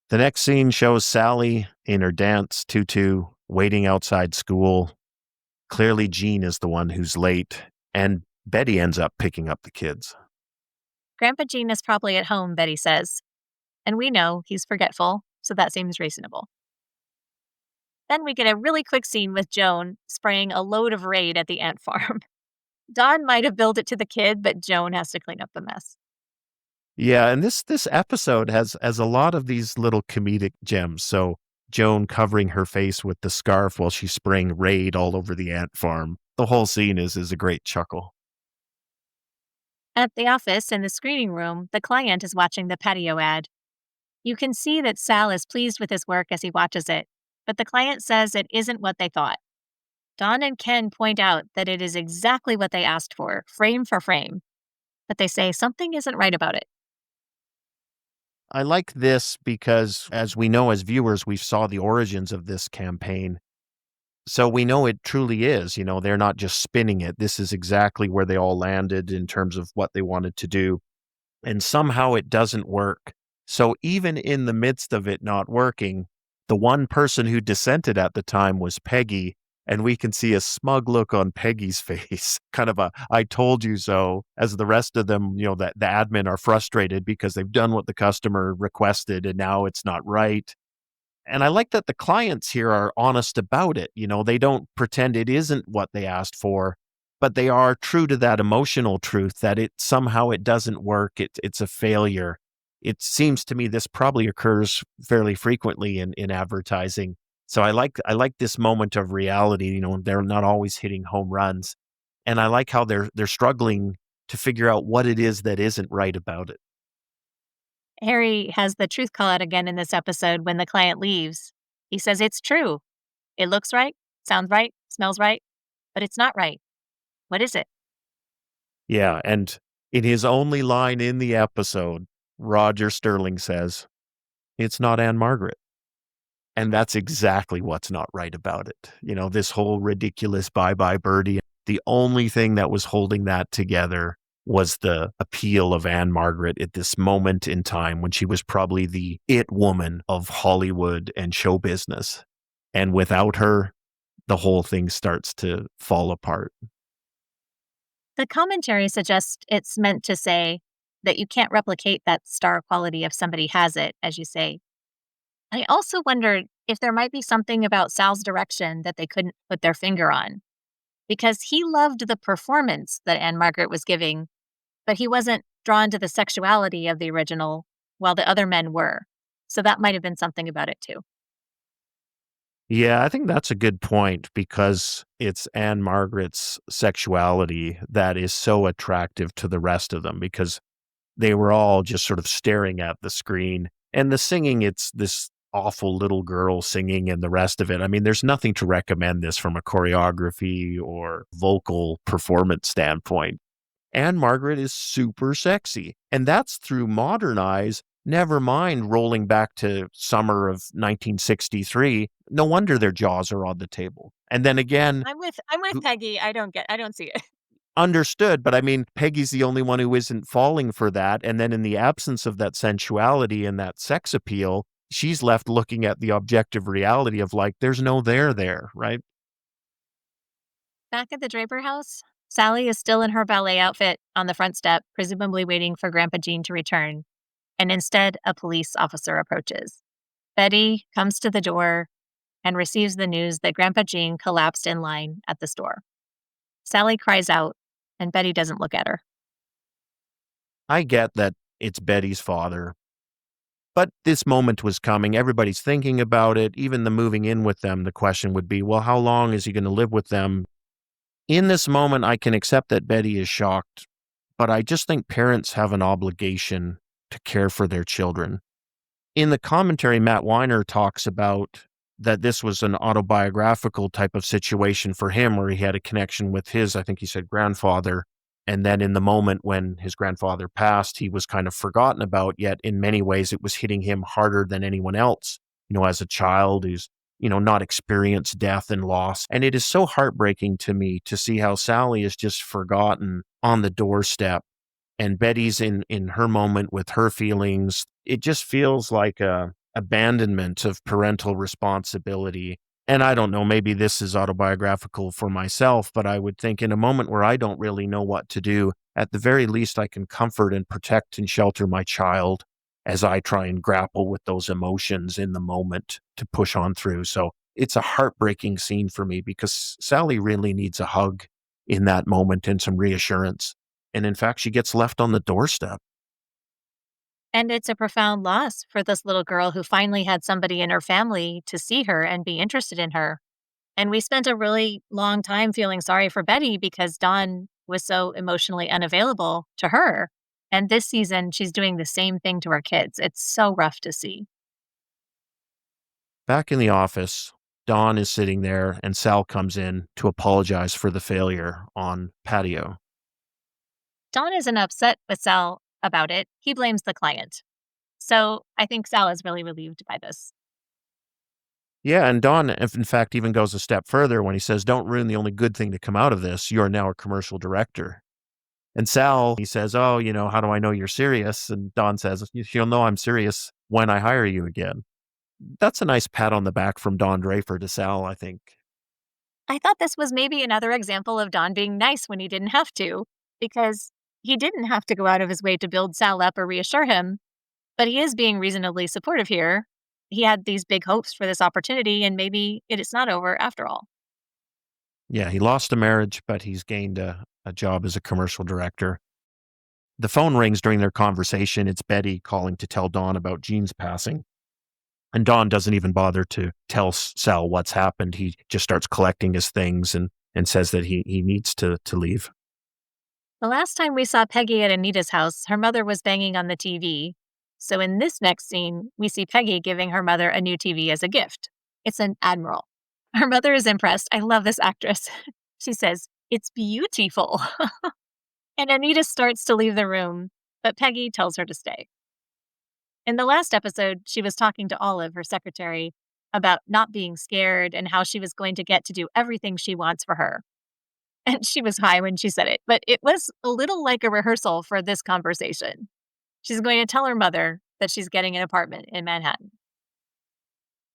The next scene shows Sally in her dance tutu, waiting outside school. Clearly, Jean is the one who's late, and Betty ends up picking up the kids. Grandpa Jean is probably at home, Betty says. And we know he's forgetful, so that seems reasonable. Then we get a really quick scene with Joan spraying a load of Raid at the ant farm. Dawn might have billed it to the kid, but Joan has to clean up the mess. Yeah, and this episode has a lot of these little comedic gems. So Joan covering her face with the scarf while she's spraying Raid all over the ant farm. The whole scene is a great chuckle. At the office in the screening room, the client is watching the patio ad. You can see that Sal is pleased with his work as he watches it, but the client says it isn't what they thought. Dawn and Ken point out that it is exactly what they asked for, frame for frame, but they say something isn't right about it. I like this because, as we know as viewers, we saw the origins of this campaign. So we know it truly is, they're not just spinning it. This is exactly where they all landed in terms of what they wanted to do. And somehow it doesn't work. So even in the midst of it not working, the one person who dissented at the time was Peggy. And we can see a smug look on Peggy's face, kind of a I told you so, as the rest of them, that the admin are frustrated because they've done what the customer requested and now it's not right. And I like that the clients here are honest about it. They don't pretend it isn't what they asked for, but they are true to that emotional truth that it doesn't work. It's a failure. It seems to me this probably occurs fairly frequently in advertising. So I like this moment of reality. They're not always hitting home runs, and I like how they're struggling to figure out what it is that isn't right about it. Harry has the truth call out again in this episode when the client leaves. He says it's true. It looks right, sounds right, smells right, but it's not right. What is it? Yeah, and in his only line in the episode, Roger Sterling says, "It's not Anne Margaret." And that's exactly what's not right about it. This whole ridiculous bye bye birdie. The only thing that was holding that together was the appeal of Anne Margaret at this moment in time when she was probably the it woman of Hollywood and show business. And without her, the whole thing starts to fall apart. The commentary suggests it's meant to say that you can't replicate that star quality if somebody has it, as you say. I also wondered if there might be something about Sal's direction that they couldn't put their finger on, because he loved the performance that Anne Margaret was giving, but he wasn't drawn to the sexuality of the original, while the other men were. So that might have been something about it too. Yeah, I think that's a good point because it's Anne Margaret's sexuality that is so attractive to the rest of them because they were all just sort of staring at the screen. And the singing, it's this awful little girl singing and the rest of it. I mean, there's nothing to recommend this from a choreography or vocal performance standpoint. Anne Margaret is super sexy. And that's through modern eyes. Never mind rolling back to summer of 1963. No wonder their jaws are on the table. And then again, I'm with Peggy. I don't see it. understood, but I mean, Peggy's the only one who isn't falling for that, and then in the absence of that sensuality and that sex appeal, she's left looking at the objective reality of, like, there's no there, right? Back at the Draper house, Sally is still in her ballet outfit on the front step, presumably waiting for Grandpa Jean to return. And instead, a police officer approaches. Betty comes to the door and receives the news that Grandpa Jean collapsed in line at the store. Sally cries out, and Betty doesn't look at her. I get that it's Betty's father, but this moment was coming. Everybody's thinking about it. Even the moving in with them, the question would be, well, how long is he gonna live with them? In this moment, I can accept that Betty is shocked, but I just think parents have an obligation to care for their children. In the commentary, Matt Weiner talks about that this was an autobiographical type of situation for him where he had a connection with his, I think he said, grandfather. And then in the moment when his grandfather passed, he was kind of forgotten about, yet in many ways it was hitting him harder than anyone else, as a child who's, not experienced death and loss. And it is so heartbreaking to me to see how Sally is just forgotten on the doorstep and Betty's in her moment with her feelings. It just feels like a abandonment of parental responsibility. And I don't know, maybe this is autobiographical for myself, but I would think in a moment where I don't really know what to do, at the very least I can comfort and protect and shelter my child as I try and grapple with those emotions in the moment to push on through. So it's a heartbreaking scene for me because Sally really needs a hug in that moment and some reassurance. And in fact, she gets left on the doorstep. And it's a profound loss for this little girl who finally had somebody in her family to see her and be interested in her. And we spent a really long time feeling sorry for Betty because Dawn was so emotionally unavailable to her. And this season, she's doing the same thing to her kids. It's so rough to see. Back in the office, Dawn is sitting there and Sal comes in to apologize for the failure on patio. Dawn isn't upset with Sal about it. He blames the client. So I think Sal is really relieved by this. Yeah, and Don, in fact, even goes a step further when he says, "Don't ruin the only good thing to come out of this. You are now a commercial director." And Sal, he says, "Oh, how do I know you're serious?" And Don says, "You'll know I'm serious when I hire you again." That's a nice pat on the back from Don Draper to Sal, I think. I thought this was maybe another example of Don being nice when he didn't have to, because he didn't have to go out of his way to build Sal up or reassure him, but he is being reasonably supportive here. He had these big hopes for this opportunity, and maybe it is not over after all. Yeah, he lost a marriage, but he's gained a job as a commercial director. The phone rings during their conversation. It's Betty calling to tell Dawn about Jean's passing. And Dawn doesn't even bother to tell Sal what's happened. He just starts collecting his things and says that he needs to leave. The last time we saw Peggy at Anita's house, her mother was banging on the TV. So in this next scene, we see Peggy giving her mother a new TV as a gift. It's an Admiral. Her mother is impressed. I love this actress. She says, "It's beautiful." And Anita starts to leave the room, but Peggy tells her to stay. In the last episode, she was talking to Olive, her secretary, about not being scared and how she was going to get to do everything she wants for her. And she was high when she said it, but it was a little like a rehearsal for this conversation. She's going to tell her mother that she's getting an apartment in Manhattan.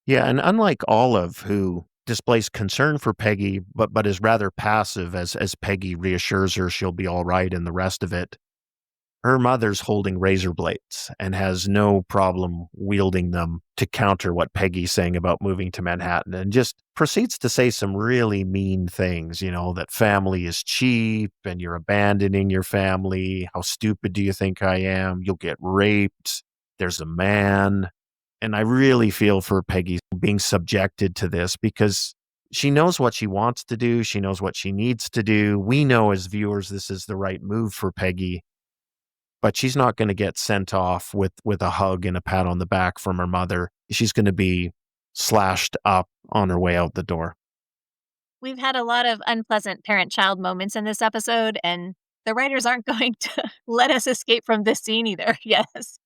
Yeah, and unlike Olive, who displays concern for Peggy, but is rather passive as Peggy reassures her she'll be all right and the rest of it, her mother's holding razor blades and has no problem wielding them to counter what Peggy's saying about moving to Manhattan, and just proceeds to say some really mean things, that family is cheap and you're abandoning your family. How stupid do you think I am? You'll get raped. There's a man. And I really feel for Peggy being subjected to this because she knows what she wants to do. She knows what she needs to do. We know as viewers this is the right move for Peggy, but she's not going to get sent off with a hug and a pat on the back from her mother. She's going to be slashed up on her way out the door. We've had a lot of unpleasant parent child moments in this episode, and the writers aren't going to let us escape from this scene either. Yes.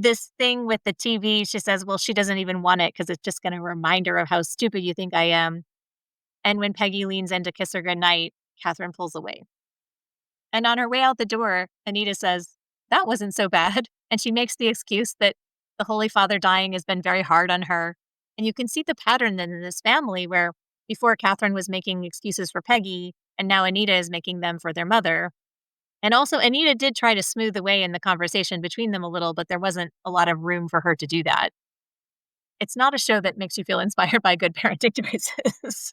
This thing with the TV, she says, well, she doesn't even want it because it's just going to remind her of how stupid you think I am. And when Peggy leans in to kiss her goodnight, Catherine pulls away. And on her way out the door, Anita says, that wasn't so bad. And she makes the excuse that the Holy Father dying has been very hard on her. And you can see the pattern then in this family where before Catherine was making excuses for Peggy, and now Anita is making them for their mother. And also, Anita did try to smooth the way in the conversation between them a little, but there wasn't a lot of room for her to do that. It's not a show that makes you feel inspired by good parenting devices.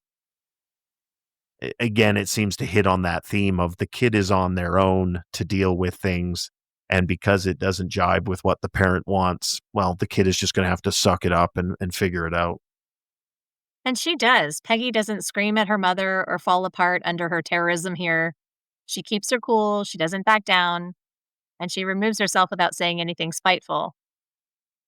Again, it seems to hit on that theme of the kid is on their own to deal with things. And because it doesn't jibe with what the parent wants, well, the kid is just going to have to suck it up and figure it out. And she does. Peggy doesn't scream at her mother or fall apart under her terrorism here. She keeps her cool, she doesn't back down, and she removes herself without saying anything spiteful.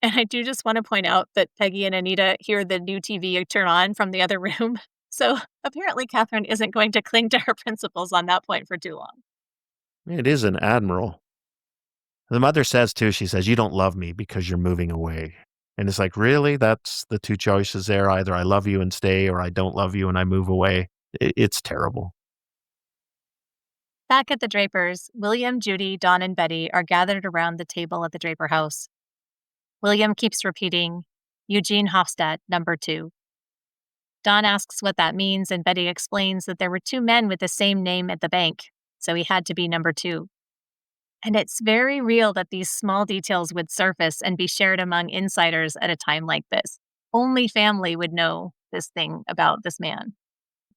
And I do just want to point out that Peggy and Anita hear the new TV turn on from the other room. So apparently Catherine isn't going to cling to her principles on that point for too long. It is an admiral. The mother says too, she says, you don't love me because you're moving away. And it's like, really? That's the two choices there. Either I love you and stay, or I don't love you and I move away. It's terrible. Back at the Drapers, William, Judy, Dawn, and Betty are gathered around the table at the Draper house. William keeps repeating, Eugene Hofstadt, number 2. Dawn asks what that means, and Betty explains that there were 2 men with the same name at the bank, so he had to be number 2. And it's very real that these small details would surface and be shared among insiders at a time like this. Only family would know this thing about this man.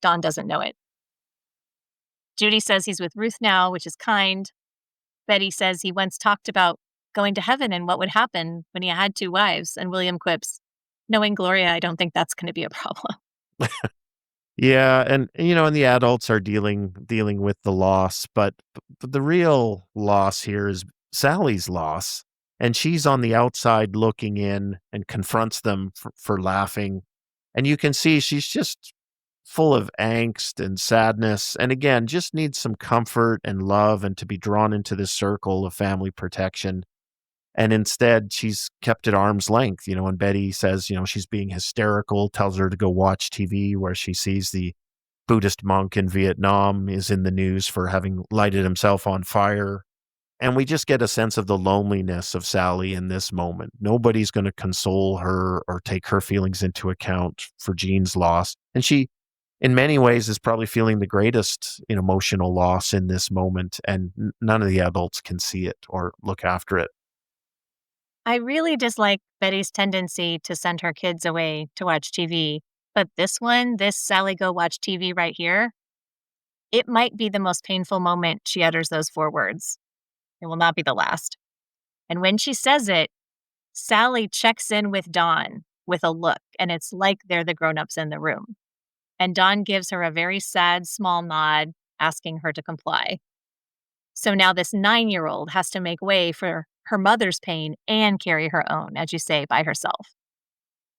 Dawn doesn't know it. Judy says he's with Ruth now, which is kind. Betty says he once talked about going to heaven and what would happen when he had 2 wives, and William quips, knowing Gloria, I don't think that's going to be a problem. Yeah, and and the adults are dealing with the loss, but the real loss here is Sally's loss, and she's on the outside looking in and confronts them for laughing, and you can see she's just full of angst and sadness, and again, just needs some comfort and love and to be drawn into this circle of family protection. And instead, she's kept at arm's length, and Betty says, she's being hysterical, tells her to go watch TV, where she sees the Buddhist monk in Vietnam is in the news for having lighted himself on fire. And we just get a sense of the loneliness of Sally in this moment. Nobody's going to console her or take her feelings into account for Jean's loss. And she, in many ways, is probably feeling the greatest emotional loss in this moment. And none of the adults can see it or look after it. I really dislike Betty's tendency to send her kids away to watch TV. But this one, this Sally go watch TV right here, it might be the most painful moment she utters those 4 words. It will not be the last. And when she says it, Sally checks in with Dawn with a look, and it's like they're the grown-ups in the room. And Dawn gives her a very sad, small nod, asking her to comply. So now this 9-year-old has to make way for her mother's pain and carry her own, as you say, by herself.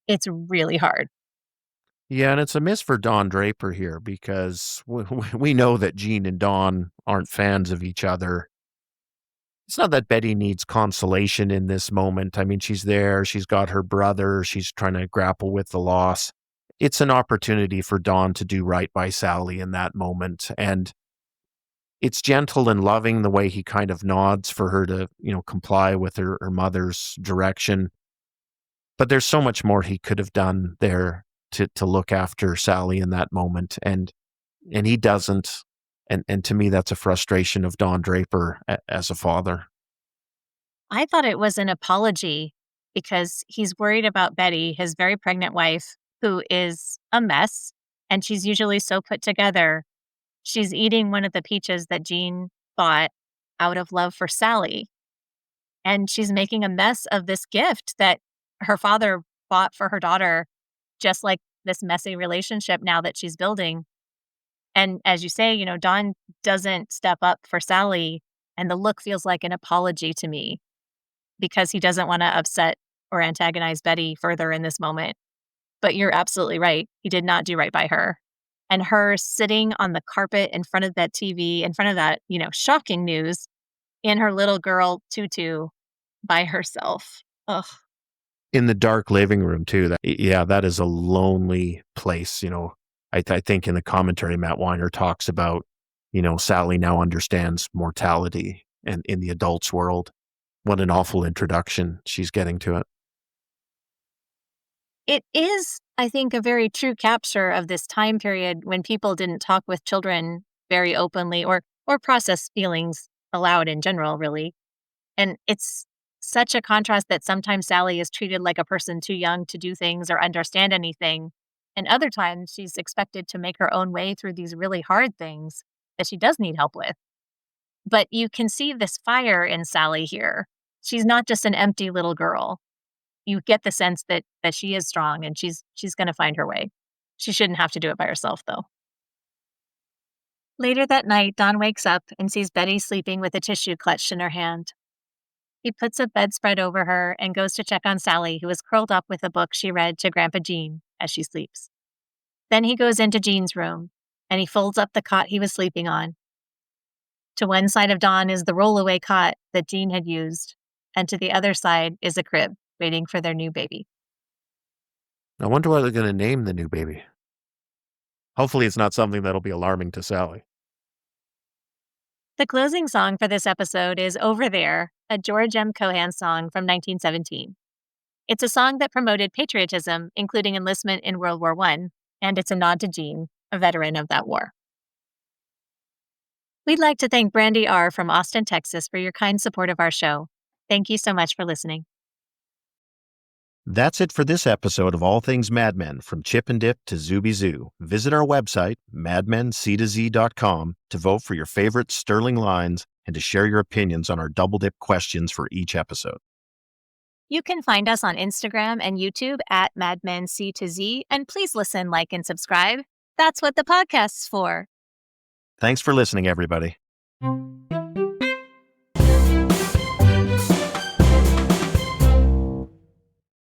It's really hard. Yeah, and it's a miss for Don Draper here because we know that Jean and Dawn aren't fans of each other. It's not that Betty needs consolation in this moment. I mean, she's there, she's got her brother, she's trying to grapple with the loss. It's an opportunity for Dawn to do right by Sally in that moment. And it's gentle and loving the way he kind of nods for her to, comply with her mother's direction. But there's so much more he could have done there to look after Sally in that moment. And he doesn't. And to me, that's a frustration of Don Draper as a father. I thought it was an apology because he's worried about Betty, his very pregnant wife, who is a mess, and she's usually so put together. She's eating one of the peaches that Jean bought out of love for Sally, and she's making a mess of this gift that her father bought for her daughter, just like this messy relationship now that she's building. And as you say, Dawn doesn't step up for Sally, and the look feels like an apology to me because he doesn't want to upset or antagonize Betty further in this moment. But you're absolutely right. He did not do right by her. And her sitting on the carpet in front of that TV, in front of that, shocking news in her little girl tutu by herself. Ugh. In the dark living room too. That is a lonely place. I think in the commentary, Matt Weiner talks about, Sally now understands mortality and in the adult's world. What an awful introduction she's getting to it. It is, I think, a very true capture of this time period when people didn't talk with children very openly or process feelings aloud in general, really. And it's such a contrast that sometimes Sally is treated like a person too young to do things or understand anything. And other times she's expected to make her own way through these really hard things that she does need help with. But you can see this fire in Sally here. She's not just an empty little girl. You get the sense that she is strong and she's going to find her way. She shouldn't have to do it by herself, though. Later that night, Dawn wakes up and sees Betty sleeping with a tissue clutched in her hand. He puts a bedspread over her and goes to check on Sally, who is curled up with a book she read to Grandpa Jean as she sleeps. Then he goes into Jean's room and he folds up the cot he was sleeping on. To one side of Dawn is the rollaway cot that Jean had used, and to the other side is a crib waiting for their new baby. I wonder what they're going to name the new baby. Hopefully it's not something that'll be alarming to Sally. The closing song for this episode is Over There, a George M. Cohan song from 1917. It's a song that promoted patriotism, including enlistment in World War I, and it's a nod to Jean, a veteran of that war. We'd like to thank Brandy R. from Austin, Texas, for your kind support of our show. Thank you so much for listening. That's it for this episode of All Things Mad Men, from Chip and Dip to Zooby Zoo. Visit our website, madmenctoz.com, to vote for your favorite Sterling lines and to share your opinions on our double dip questions for each episode. You can find us on Instagram and YouTube at MadmenC2Z, and please listen, like, and subscribe. That's what the podcast's for. Thanks for listening, everybody.